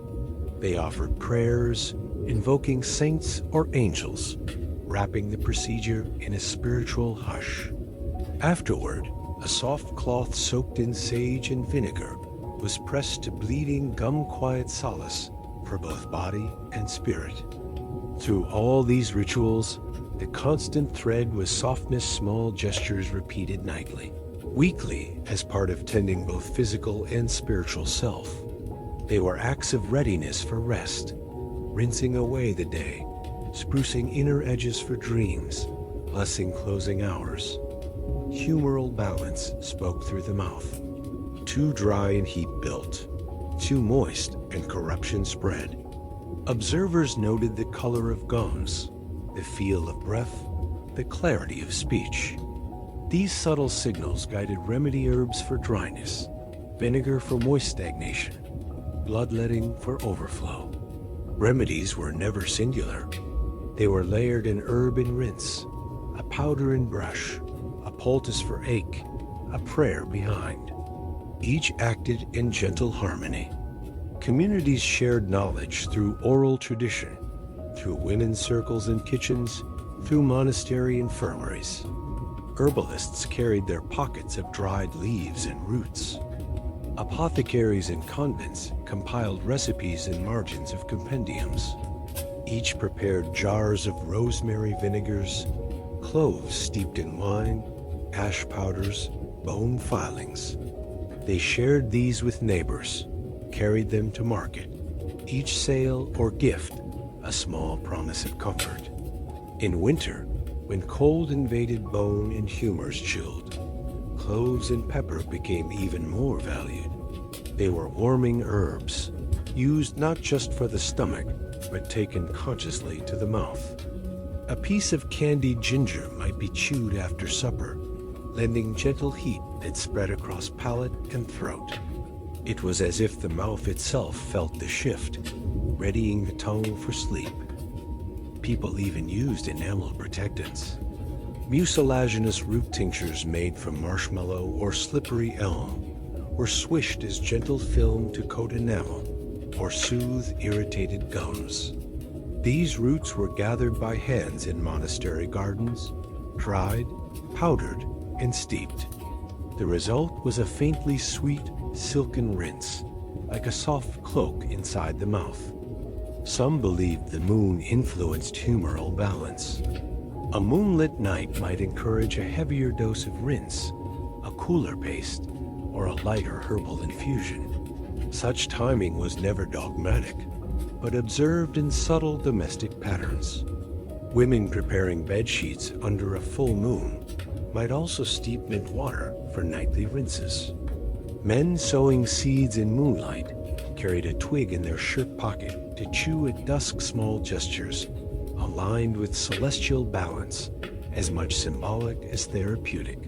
They offered prayers, invoking saints or angels, wrapping the procedure in a spiritual hush. Afterward, a soft cloth soaked in sage and vinegar was pressed to bleeding gum-quiet solace for both body and spirit. Through all these rituals, the constant thread was softness, small gestures repeated nightly, weekly, as part of tending both physical and spiritual self. They were acts of readiness for rest, rinsing away the day, sprucing inner edges for dreams, blessing closing hours. Humoral balance spoke through the mouth. Too dry and heat built. Too moist and corruption spread. Observers noted the color of gums, the feel of breath, the clarity of speech. These subtle signals guided remedy herbs for dryness, vinegar for moist stagnation, bloodletting for overflow. Remedies were never singular. They were layered in herb and rinse, a powder and brush, a poultice for ache, a prayer behind. Each acted in gentle harmony. Communities shared knowledge through oral tradition, through women's circles and kitchens, through monastery infirmaries. Herbalists carried their pockets of dried leaves and roots. Apothecaries in convents compiled recipes in margins of compendiums. Each prepared jars of rosemary vinegars, cloves steeped in wine, ash powders, bone filings. They shared these with neighbors, carried them to market. Each sale or gift, a small promise of comfort. In winter, when cold invaded bone and humors chilled, cloves and pepper became even more valued. They were warming herbs, used not just for the stomach, but taken consciously to the mouth. A piece of candied ginger might be chewed after supper, lending gentle heat that spread across palate and throat. It was as if the mouth itself felt the shift, readying the tongue for sleep. People even used enamel protectants. Mucilaginous root tinctures made from marshmallow or slippery elm were swished as gentle film to coat enamel or soothe irritated gums. These roots were gathered by hands in monastery gardens, dried, powdered, and steeped. The result was a faintly sweet, silken rinse, like a soft cloak inside the mouth. Some believed the moon influenced humoral balance. A moonlit night might encourage a heavier dose of rinse, a cooler paste, or a lighter herbal infusion. Such timing was never dogmatic, but observed in subtle domestic patterns. Women preparing bed sheets under a full moon might also steep mint water for nightly rinses. Men sowing seeds in moonlight carried a twig in their shirt pocket to chew at dusk, small gestures aligned with celestial balance, as much symbolic as therapeutic.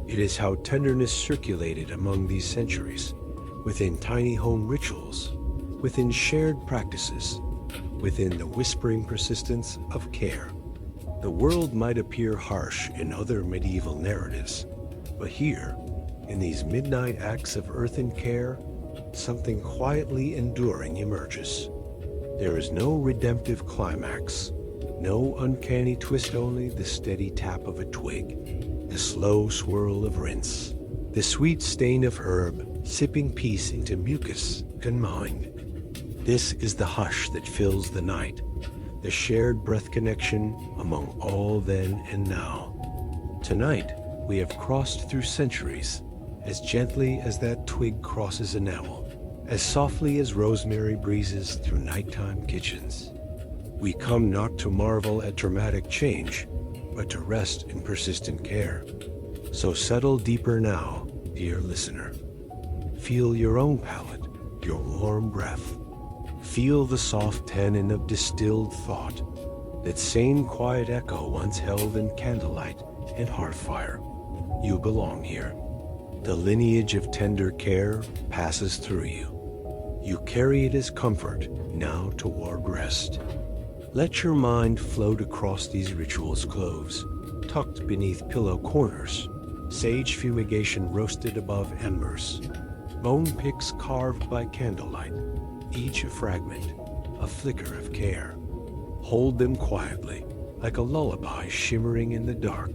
It is how tenderness circulated among these centuries, within tiny home rituals, within shared practices, within the whispering persistence of care. The world might appear harsh in other medieval narratives, but here, in these midnight acts of earthen care, something quietly enduring emerges. There is no redemptive climax, no uncanny twist, only the steady tap of a twig, the slow swirl of rinse, the sweet stain of herb sipping peace into mucus and mind. This is the hush that fills the night, the shared breath connection among all then and now. Tonight, we have crossed through centuries, as gently as that twig crosses enamel, as softly as rosemary breezes through nighttime kitchens. We come not to marvel at dramatic change, but to rest in persistent care. So settle deeper now, dear listener. Feel your own palate, your warm breath. Feel the soft tannin of distilled thought, that same quiet echo once held in candlelight and hearth fire. You belong here. The lineage of tender care passes through you. You carry it as comfort now toward rest. Let your mind float across these rituals, cloves tucked beneath pillow corners, sage fumigation roasted above embers, bone picks carved by candlelight, each a fragment, a flicker of care. Hold them quietly, like a lullaby shimmering in the dark,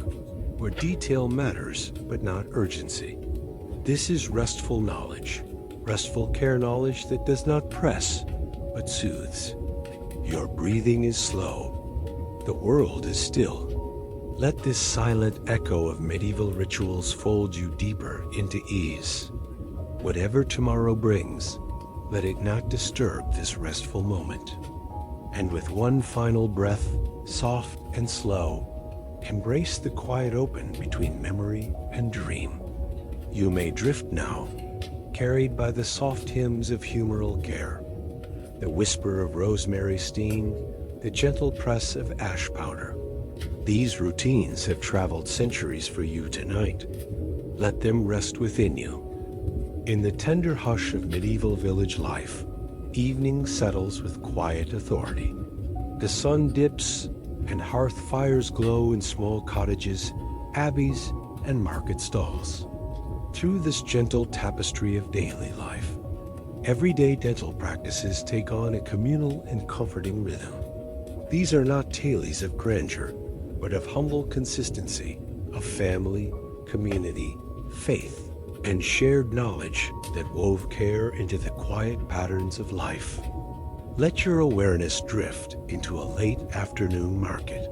where detail matters but not urgency. This is restful knowledge, restful care knowledge that does not press, but soothes. Your breathing is slow. The world is still. Let this silent echo of medieval rituals fold you deeper into ease. Whatever tomorrow brings, let it not disturb this restful moment. And with one final breath, soft and slow, embrace the quiet open between memory and dream. You may drift now, carried by the soft hymns of humoral care, the whisper of rosemary steam, the gentle press of ash powder. These routines have traveled centuries for you tonight. Let them rest within you. In the tender hush of medieval village life, evening settles with quiet authority. The sun dips and hearth fires glow in small cottages, abbeys, and market stalls. Through this gentle tapestry of daily life, everyday dental practices take on a communal and comforting rhythm. These are not tales of grandeur, but of humble consistency, of family, community, faith, and shared knowledge that wove care into the quiet patterns of life. Let your awareness drift into a late afternoon market.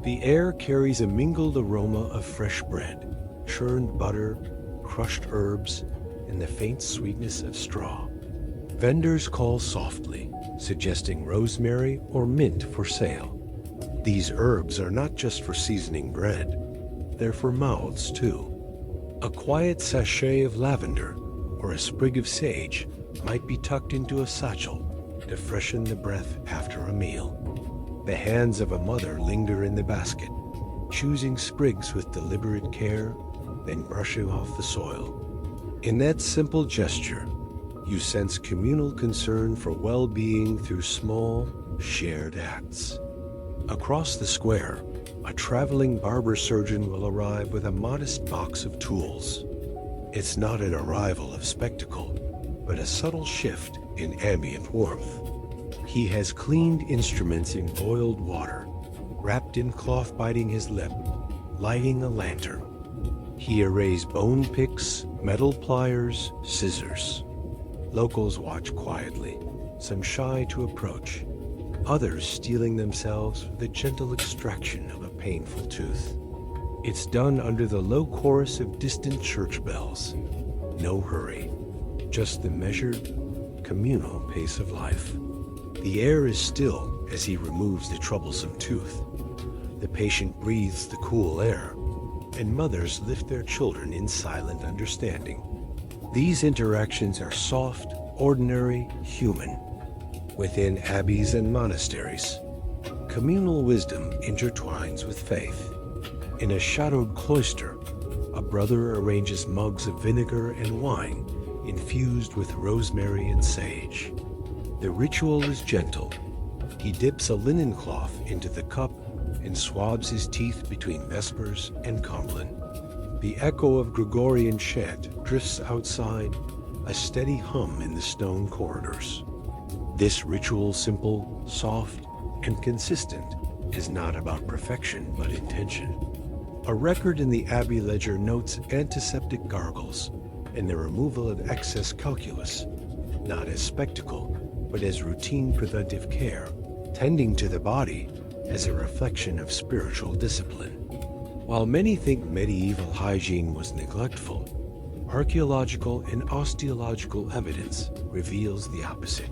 The air carries a mingled aroma of fresh bread, churned butter, crushed herbs, and the faint sweetness of straw. Vendors call softly, suggesting rosemary or mint for sale. These herbs are not just for seasoning bread, they're for mouths too. A quiet sachet of lavender or a sprig of sage might be tucked into a satchel to freshen the breath after a meal. The hands of a mother linger in the basket, choosing sprigs with deliberate care, then brushing off the soil. In that simple gesture, you sense communal concern for well-being through small, shared acts. Across the square, a traveling barber surgeon will arrive with a modest box of tools. It's not an arrival of spectacle, but a subtle shift in ambient warmth. He has cleaned instruments in boiled water, wrapped in cloth biting his lip, lighting a lantern. He arrays bone picks, metal pliers, scissors. Locals watch quietly, some shy to approach, others steeling themselves for the gentle extraction of a painful tooth. It's done under the low chorus of distant church bells. no hurry, just the measured, communal pace of life. The air is still as he removes the troublesome tooth. The patient breathes the cool air, and mothers lift their children in silent understanding. These interactions are soft, ordinary, human. Within abbeys and monasteries, communal wisdom intertwines with faith. In a shadowed cloister, a brother arranges mugs of vinegar and wine infused with rosemary and sage. The ritual is gentle. He dips a linen cloth into the cup and swabs his teeth between Vespers and Compline. The echo of Gregorian chant drifts outside, a steady hum in the stone corridors. This ritual, simple, soft, and consistent, is not about perfection but intention. A record in the Abbey ledger notes antiseptic gargles and the removal of excess calculus, not as spectacle, but as routine preventive care, tending to the body as a reflection of spiritual discipline. While many think medieval hygiene was neglectful, archaeological and osteological evidence reveals the opposite.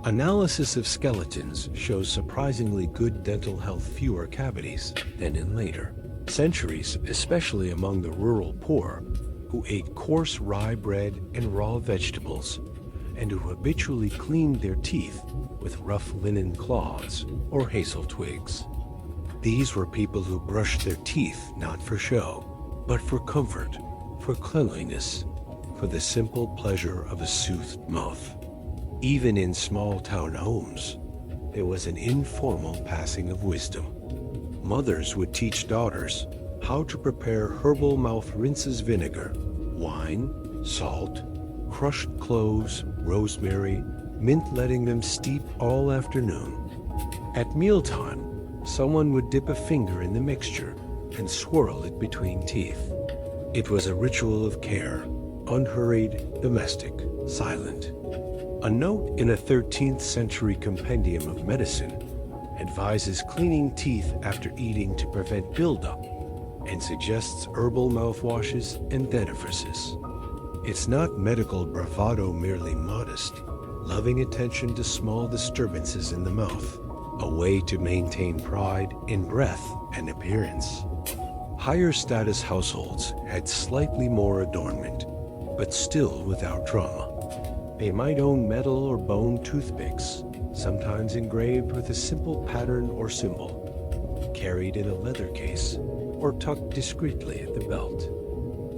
Analysis of skeletons shows surprisingly good dental health, fewer cavities than in later centuries, especially among the rural poor, who ate coarse rye bread and raw vegetables, and who habitually cleaned their teeth with rough linen cloths or hazel twigs. These were people who brushed their teeth not for show, but for comfort, for cleanliness, for the simple pleasure of a soothed mouth. Even in small-town homes, there was an informal passing of wisdom. Mothers would teach daughters how to prepare herbal mouth rinses, vinegar, wine, salt, crushed cloves, rosemary, mint, letting them steep all afternoon. At mealtime, someone would dip a finger in the mixture and swirl it between teeth. It was a ritual of care, unhurried, domestic, silent. A note in a 13th century compendium of medicine advises cleaning teeth after eating to prevent buildup and suggests herbal mouthwashes and dentifrices. It's not medical bravado, merely modest, loving attention to small disturbances in the mouth, a way to maintain pride in breath and appearance. Higher status households had slightly more adornment, but still without drama. They might own metal or bone toothpicks, sometimes engraved with a simple pattern or symbol, carried in a leather case or tucked discreetly at the belt.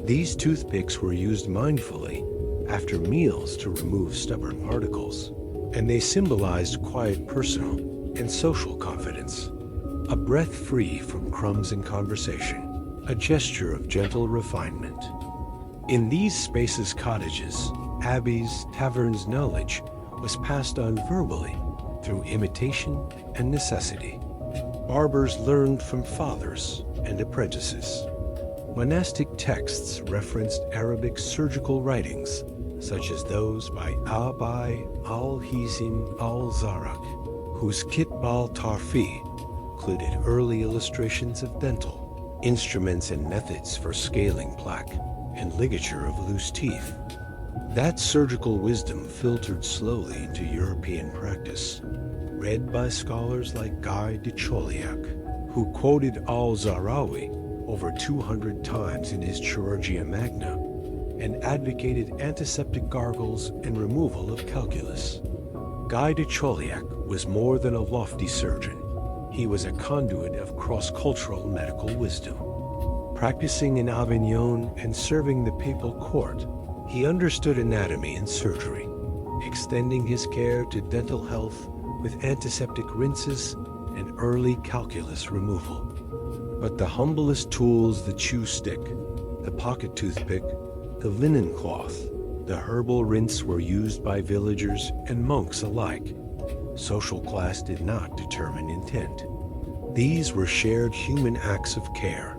These toothpicks were used mindfully after meals to remove stubborn particles, and they symbolized quiet personal and social confidence, a breath free from crumbs in conversation, a gesture of gentle refinement. In these spacious cottages, abbeys, taverns, knowledge was passed on verbally through imitation and necessity. Barbers learned from fathers and apprentices. Monastic texts referenced Arabic surgical writings, such as those by Abai al-Hizim al-Zarak, whose Kitbal Tarfi included early illustrations of dental instruments and methods for scaling plaque and ligature of loose teeth. That surgical wisdom filtered slowly into European practice, read by scholars like Guy de Chauliac, who quoted al-Zahrawi over 200 times in his Chirurgia Magna, and advocated antiseptic gargles and removal of calculus. Guy de Chauliac was more than a lofty surgeon. He was a conduit of cross-cultural medical wisdom. Practicing in Avignon and serving the papal court, he understood anatomy and surgery, extending his care to dental health with antiseptic rinses and early calculus removal. But the humblest tools, the chew stick, the pocket toothpick, the linen cloth, the herbal rinse, were used by villagers and monks alike. Social class did not determine intent. These were shared human acts of care.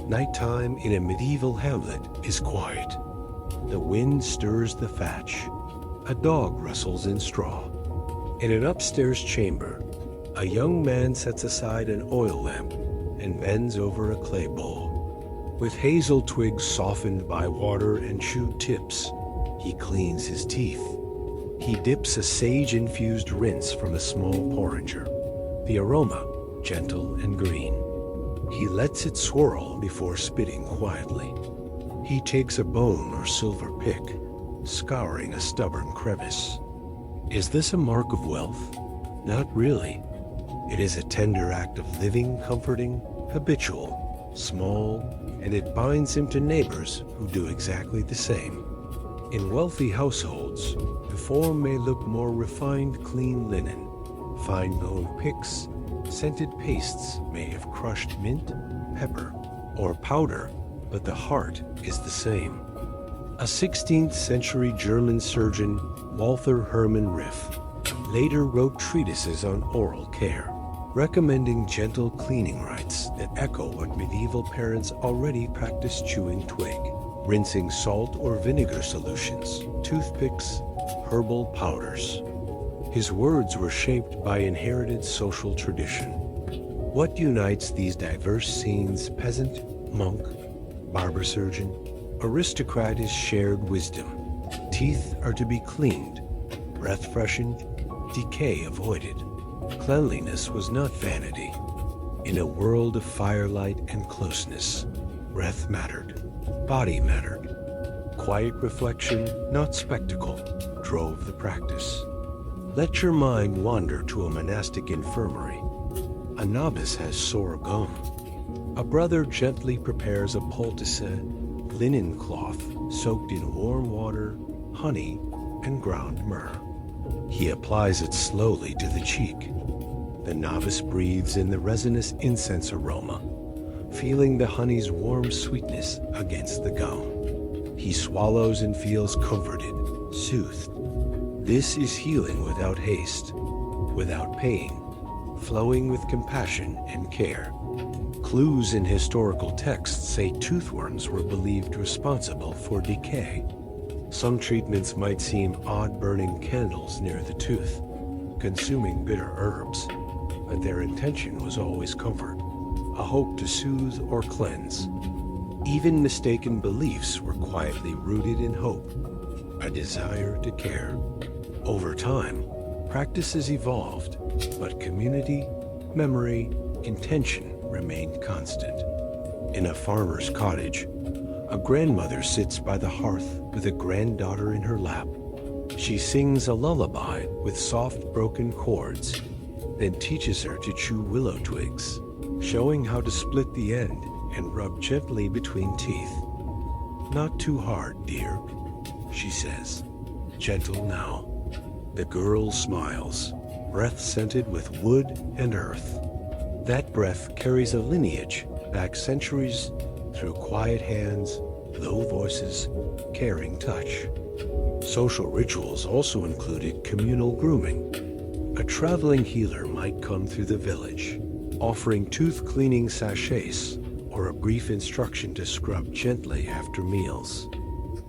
Nighttime in a medieval hamlet is quiet. The wind stirs the thatch. A dog rustles in straw. In an upstairs chamber, a young man sets aside an oil lamp and bends over a clay bowl. With hazel twigs softened by water and chewed tips, he cleans his teeth. He dips a sage-infused rinse from a small porringer, the aroma gentle and green. He lets it swirl before spitting quietly. He takes a bone or silver pick, scouring a stubborn crevice. Is this a mark of wealth? Not really. It is a tender act of living, comforting, habitual, small, and it binds him to neighbors who do exactly the same. In wealthy households, the form may look more refined, clean linen. Fine-boned picks, scented pastes may have crushed mint, pepper, or powder, but the heart is the same. A 16th century German surgeon, Walther Hermann Riff, later wrote treatises on oral care, recommending gentle cleaning rites that echo what medieval parents already practiced: chewing twig, rinsing salt or vinegar solutions, toothpicks, herbal powders. His words were shaped by inherited social tradition. What unites these diverse scenes, peasant, monk, barber surgeon, aristocrat, is shared wisdom. Teeth are to be cleaned, breath freshened, decay avoided. Cleanliness was not vanity. In a world of firelight and closeness, breath mattered, body mattered. Quiet reflection, not spectacle, drove the practice. Let your mind wander to a monastic infirmary. A novice has sore gum. A brother gently prepares a poultice, linen cloth soaked in warm water, honey, and ground myrrh. He applies it slowly to the cheek. The novice breathes in the resinous incense aroma, feeling the honey's warm sweetness against the gown. He swallows and feels comforted, soothed. This is healing without haste, without pain, flowing with compassion and care. Clues in historical texts say toothworms were believed responsible for decay. Some treatments might seem odd, burning candles near the tooth, consuming bitter herbs, but their intention was always comfort, a hope to soothe or cleanse. Even mistaken beliefs were quietly rooted in hope, a desire to care. Over time, practices evolved, but community, memory, intention remained constant. In a farmer's cottage, a grandmother sits by the hearth with a granddaughter in her lap. She sings a lullaby with soft broken chords, then teaches her to chew willow twigs, showing how to split the end and rub gently between teeth. "Not too hard, dear," she says. "Gentle now." The girl smiles, breath scented with wood and earth. That breath carries a lineage back centuries through quiet hands, low voices, caring touch. Social rituals also included communal grooming. A traveling healer might come through the village, offering tooth cleaning sachets or a brief instruction to scrub gently after meals.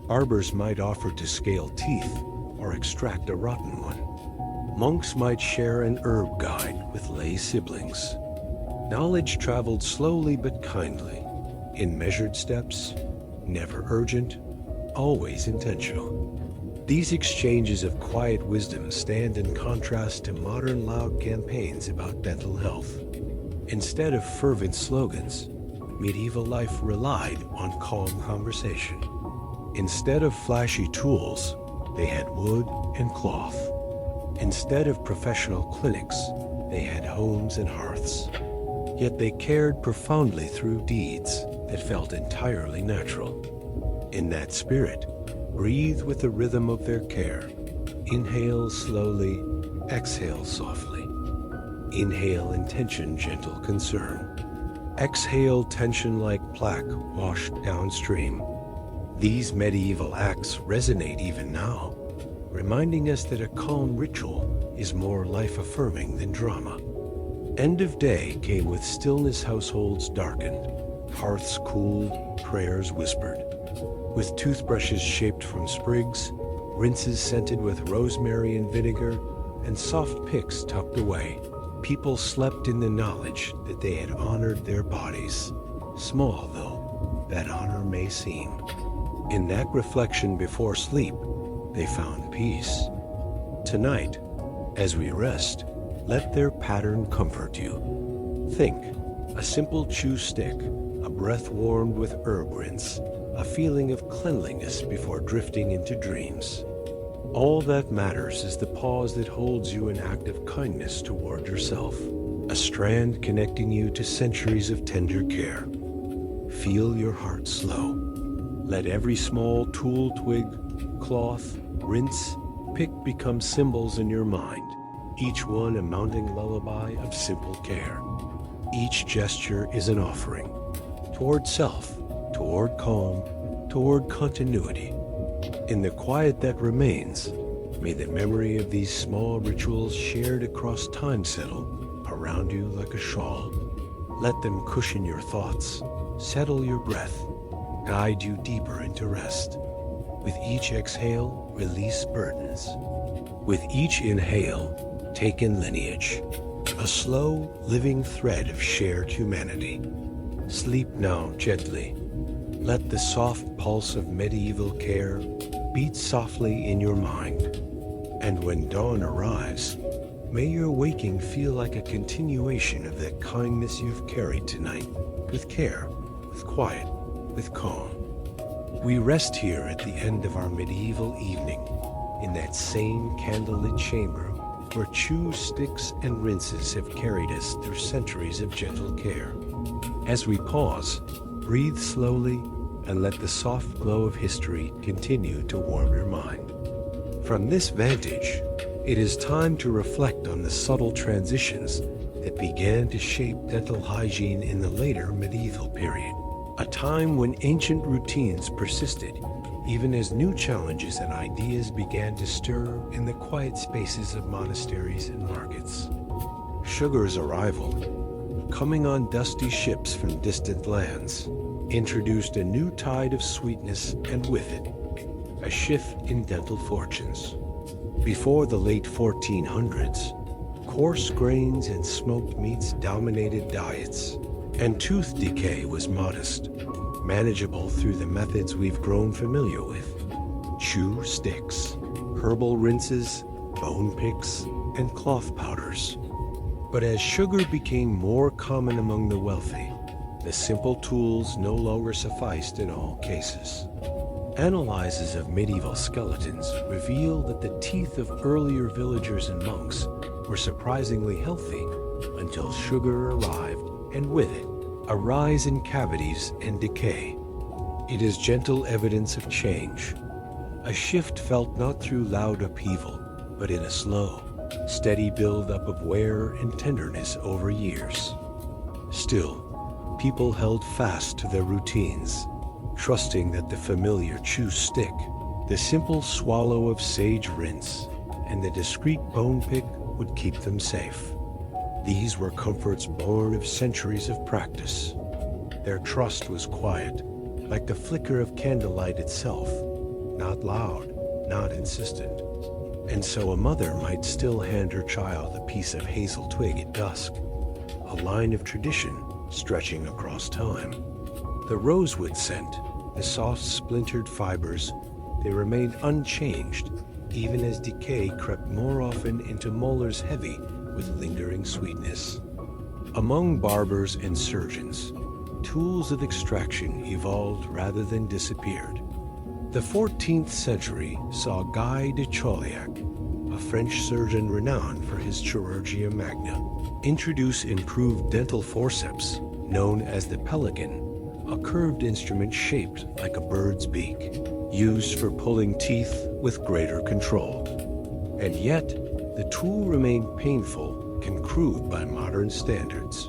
Barbers might offer to scale teeth or extract a rotten one. Monks might share an herb guide with lay siblings. Knowledge traveled slowly but kindly, in measured steps, never urgent, always intentional. These exchanges of quiet wisdom stand in contrast to modern loud campaigns about dental health. Instead of fervent slogans, medieval life relied on calm conversation. Instead of flashy tools, they had wood and cloth. Instead of professional clinics, they had homes and hearths. Yet they cared profoundly through deeds that felt entirely natural. In that spirit, breathe with the rhythm of their care. Inhale slowly, exhale softly. Inhale intention, gentle concern. Exhale tension like plaque washed downstream. These medieval acts resonate even now, reminding us that a calm ritual is more life-affirming than drama. End of day came with stillness, households darkened, hearths cooled, prayers whispered. With toothbrushes shaped from sprigs, rinses scented with rosemary and vinegar, and soft picks tucked away, people slept in the knowledge that they had honored their bodies. Small, though, that honor may seem. In that reflection before sleep, they found peace. Tonight, as we rest, let their pattern comfort you. Think, a simple chew stick, a breath warmed with herb rinse, a feeling of cleanliness before drifting into dreams. All that matters is the pause that holds you in act of kindness toward yourself, a strand connecting you to centuries of tender care. Feel your heart slow. Let every small tool, twig, cloth, rinse, pick become symbols in your mind, each one a mounting lullaby of simple care. Each gesture is an offering toward self, toward calm, toward continuity. In the quiet that remains, may the memory of these small rituals shared across time settle around you like a shawl. Let them cushion your thoughts, settle your breath, guide you deeper into rest. With each exhale, release burdens. With each inhale, take in lineage, a slow, living thread of shared humanity. Sleep now gently. Let the soft pulse of medieval care beat softly in your mind. And when dawn arrives, may your waking feel like a continuation of that kindness you've carried tonight, with care, with quiet, with calm. We rest here at the end of our medieval evening, in that same candlelit chamber where chew sticks and rinses have carried us through centuries of gentle care. As we pause, breathe slowly and let the soft glow of history continue to warm your mind. From this vantage, it is time to reflect on the subtle transitions that began to shape dental hygiene in the later medieval period, a time when ancient routines persisted, even as new challenges and ideas began to stir in the quiet spaces of monasteries and markets. Sugar's arrival, coming on dusty ships from distant lands, introduced a new tide of sweetness, and with it, a shift in dental fortunes. Before the late 1400s, coarse grains and smoked meats dominated diets, and tooth decay was modest, manageable through the methods we've grown familiar with: chew sticks, herbal rinses, bone picks, and cloth powders. But as sugar became more common among the wealthy, the simple tools no longer sufficed in all cases. Analyses of medieval skeletons reveal that the teeth of earlier villagers and monks were surprisingly healthy until sugar arrived, and with it, a rise in cavities and decay. It is gentle evidence of change, a shift felt not through loud upheaval, but in a slow, steady build-up of wear and tenderness over years. Still, people held fast to their routines, trusting that the familiar chew stick, the simple swallow of sage rinse, and the discreet bone pick would keep them safe. These were comforts born of centuries of practice. Their trust was quiet, like the flicker of candlelight itself, not loud, not insistent. And so a mother might still hand her child a piece of hazel twig at dusk, a line of tradition stretching across time. The rosewood scent, the soft splintered fibers, they remained unchanged, even as decay crept more often into molars heavy with lingering sweetness. Among barbers and surgeons, tools of extraction evolved rather than disappeared. The 14th century saw Guy de Chauliac, a French surgeon renowned for his chirurgia magna, introduce improved dental forceps known as the pelican, a curved instrument shaped like a bird's beak, used for pulling teeth with greater control. And yet, the tool remained painful and crude by modern standards,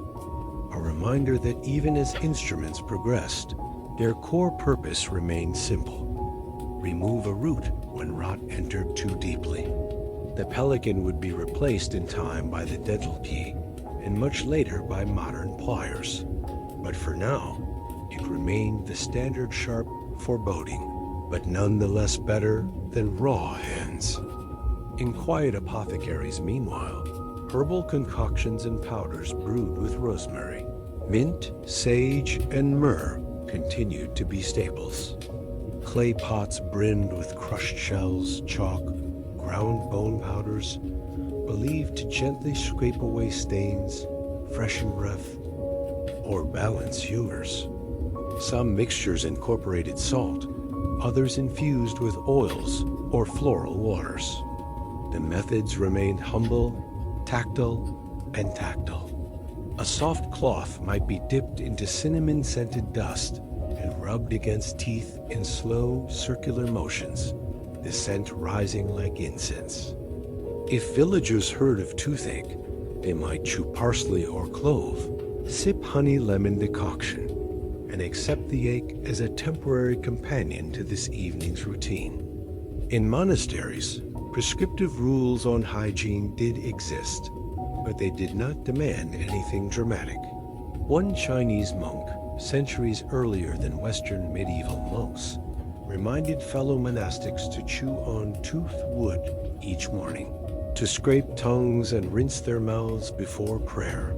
a reminder that even as instruments progressed, their core purpose remained simple: remove a root when rot entered too deeply. The pelican would be replaced in time by the dental key, and much later by modern pliers. But for now, it remained the standard sharp foreboding, but nonetheless better than raw hands. In quiet apothecaries, meanwhile, herbal concoctions and powders brewed with rosemary, mint, sage, and myrrh continued to be staples. Clay pots brimmed with crushed shells, chalk, ground bone powders, believed to gently scrape away stains, freshen breath, or balance humors. Some mixtures incorporated salt, others infused with oils or floral waters. The methods remained humble, tactile, and tactile. A soft cloth might be dipped into cinnamon-scented dust and rubbed against teeth in slow, circular motions, the scent rising like incense. If villagers heard of toothache, they might chew parsley or clove, sip honey-lemon decoction, and accept the ache as a temporary companion to this evening's routine. In monasteries, prescriptive rules on hygiene did exist, but they did not demand anything dramatic. One Chinese monk, centuries earlier than Western medieval monks, reminded fellow monastics to chew on toothed wood each morning, to scrape tongues and rinse their mouths before prayer.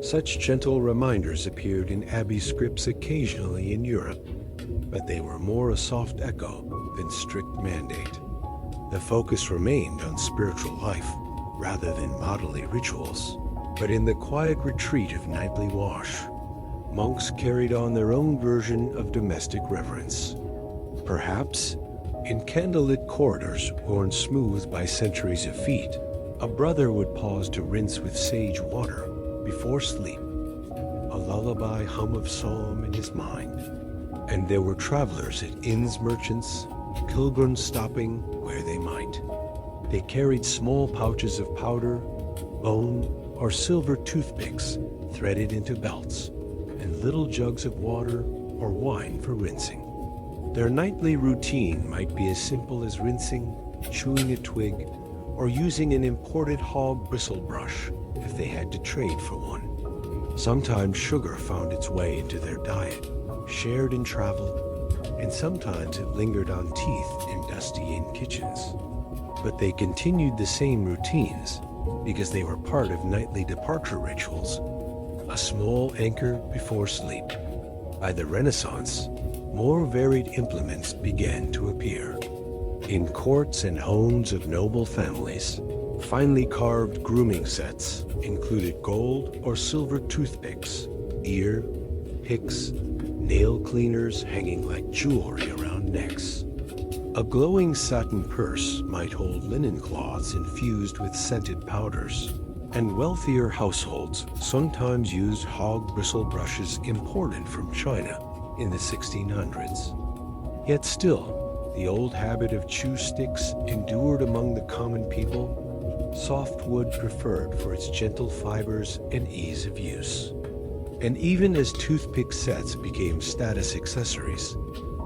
Such gentle reminders appeared in abbey scripts occasionally in Europe, but they were more a soft echo than strict mandate. The focus remained on spiritual life rather than bodily rituals. But in the quiet retreat of nightly wash, monks carried on their own version of domestic reverence. Perhaps, in candlelit corridors worn smooth by centuries of feet, a brother would pause to rinse with sage water before sleep, a lullaby hum of psalm in his mind. And there were travelers at inns, merchants, pilgrims stopping where they might. They carried small pouches of powder, bone, or silver toothpicks threaded into belts, and little jugs of water or wine for rinsing. Their nightly routine might be as simple as rinsing, chewing a twig, or using an imported hog bristle brush if they had to trade for one. Sometimes sugar found its way into their diet, shared in travel, and sometimes it lingered on teeth in dusty inn kitchens. But they continued the same routines because they were part of nightly departure rituals, a small anchor before sleep. By the Renaissance, more varied implements began to appear. In courts and homes of noble families, finely carved grooming sets included gold or silver toothpicks, ear, picks, nail cleaners hanging like jewelry around necks. A glowing satin purse might hold linen cloths infused with scented powders, and wealthier households sometimes used hog bristle brushes imported from China in the 1600s. Yet still, the old habit of chew sticks endured among the common people, soft wood preferred for its gentle fibers and ease of use. And even as toothpick sets became status accessories,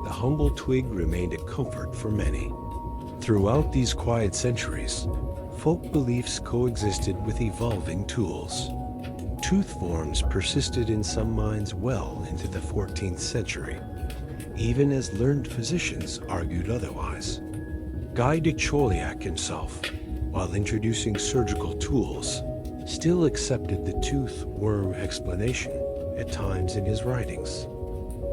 the humble twig remained a comfort for many. Throughout these quiet centuries, folk beliefs coexisted with evolving tools. Tooth forms persisted in some minds well into the 14th century, even as learned physicians argued otherwise. Guy de Chauliac himself, while introducing surgical tools, still accepted the tooth worm explanation at times in his writings.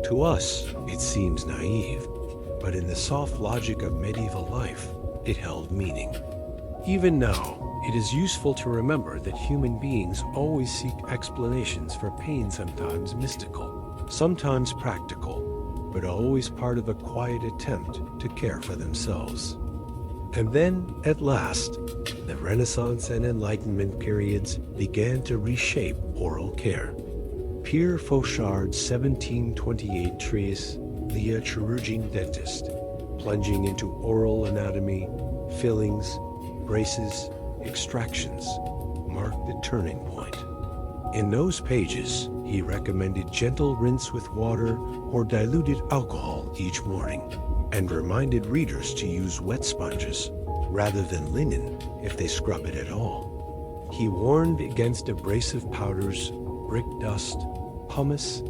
To us, it seems naive, but in the soft logic of medieval life, it held meaning. Even now, it is useful to remember that human beings always seek explanations for pain, sometimes mystical, sometimes practical, but always part of a quiet attempt to care for themselves. And then, at last, the Renaissance and Enlightenment periods began to reshape oral care. Pierre Fauchard's 1728 treatise, The Chirurgien Dentist, plunging into oral anatomy, fillings, braces, extractions, marked the turning point. In those pages, he recommended gentle rinse with water or diluted alcohol each morning, and reminded readers to use wet sponges rather than linen if they scrub it at all. He warned against abrasive powders, brick dust, pumice,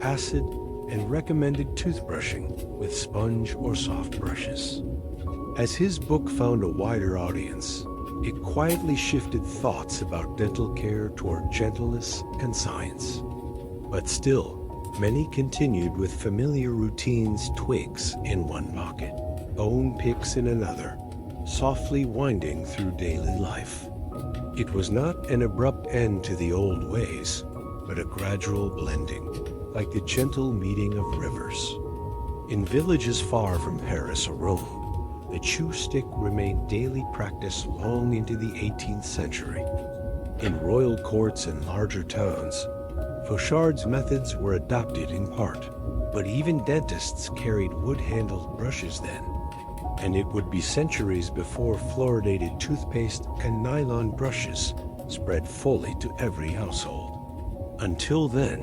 acid, and recommended toothbrushing with sponge or soft brushes. As his book found a wider audience, it quietly shifted thoughts about dental care toward gentleness and science. But still, Many continued with familiar routines, twigs in one pocket, bone picks in another, softly winding through daily life. It was not an abrupt end to the old ways, but a gradual blending, like the gentle meeting of rivers. In villages far from Paris or Rome, the chew stick remained daily practice long into the 18th century. In royal courts and larger towns, Fauchard's methods were adopted in part, but even dentists carried wood-handled brushes then, and it would be centuries before fluoridated toothpaste and nylon brushes spread fully to every household. Until then,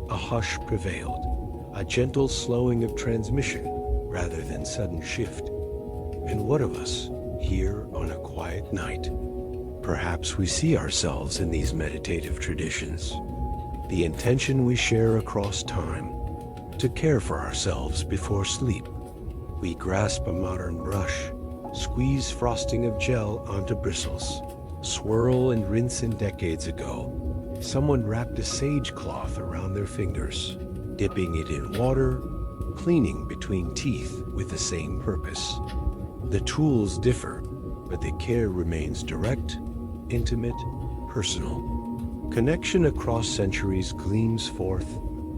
a hush prevailed, a gentle slowing of transmission rather than sudden shift. And what of us, here on a quiet night? Perhaps we see ourselves in these meditative traditions, the intention we share across time, to care for ourselves before sleep. We grasp a modern brush, squeeze frosting of gel onto bristles, swirl and rinse in decades ago. Someone wrapped a sage cloth around their fingers, dipping it in water, cleaning between teeth with the same purpose. The tools differ, but the care remains direct, intimate, personal. Connection across centuries gleams forth,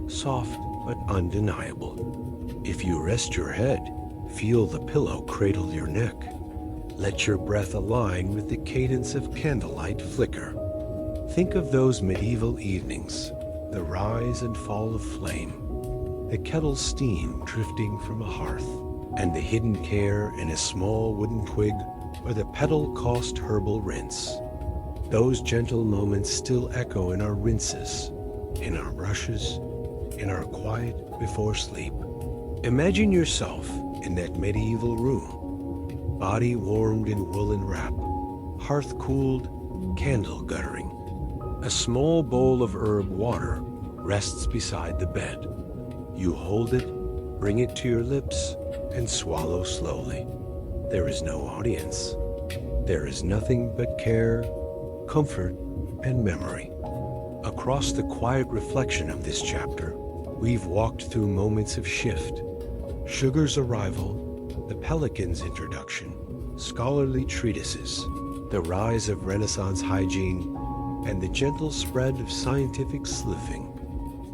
soft but undeniable. If you rest your head, feel the pillow cradle your neck. Let your breath align with the cadence of candlelight flicker. Think of those medieval evenings, the rise and fall of flame, the kettle steam drifting from a hearth, and the hidden care in a small wooden twig or the petal-cost herbal rinse. Those gentle moments still echo in our rinses, in our brushes, in our quiet before sleep. Imagine yourself in that medieval room, body warmed in woolen wrap, hearth cooled, candle guttering. A small bowl of herb water rests beside the bed. You hold it, bring it to your lips, and swallow slowly. There is no audience. There is nothing but care, comfort, and memory. Across the quiet reflection of this chapter, we've walked through moments of shift. Sugar's arrival, the Pelican's introduction, scholarly treatises, the rise of Renaissance hygiene, and the gentle spread of scientific sleuthing.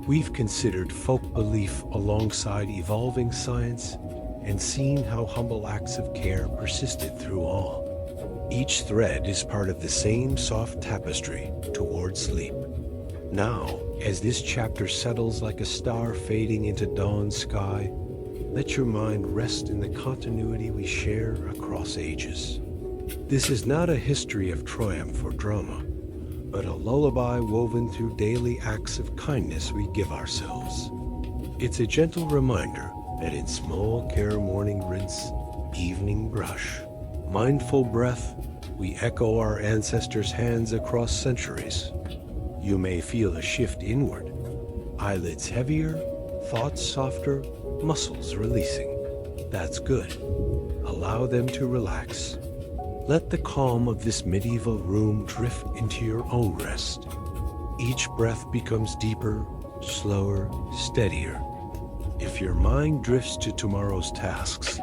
We've considered folk belief alongside evolving science and seen how humble acts of care persisted through all. Each thread is part of the same soft tapestry toward sleep. Now, as this chapter settles like a star fading into dawn's sky, let your mind rest in the continuity we share across ages. This is not a history of triumph or drama, but a lullaby woven through daily acts of kindness we give ourselves. It's a gentle reminder that in small care morning rinse, evening brush, mindful breath, we echo our ancestors' hands across centuries. You may feel a shift inward, eyelids heavier, thoughts softer, muscles releasing. That's good. Allow them to relax. Let the calm of this medieval room drift into your own rest. Each breath becomes deeper, slower, steadier. If your mind drifts to tomorrow's tasks,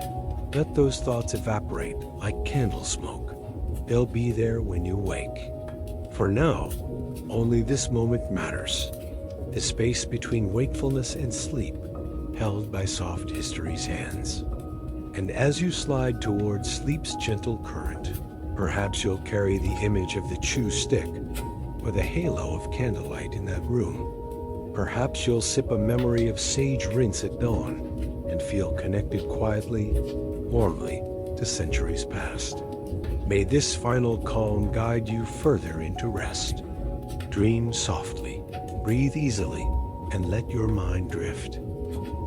let those thoughts evaporate like candle smoke. They'll be there when you wake. For now, only this moment matters. The space between wakefulness and sleep, held by soft history's hands. And as you slide towards sleep's gentle current, perhaps you'll carry the image of the chew stick or the halo of candlelight in that room. Perhaps you'll sip a memory of sage rinse at dawn and feel connected quietly, warmly to centuries past. May this final calm guide you further into rest. Dream softly, breathe easily, and let your mind drift.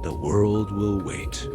The world will wait.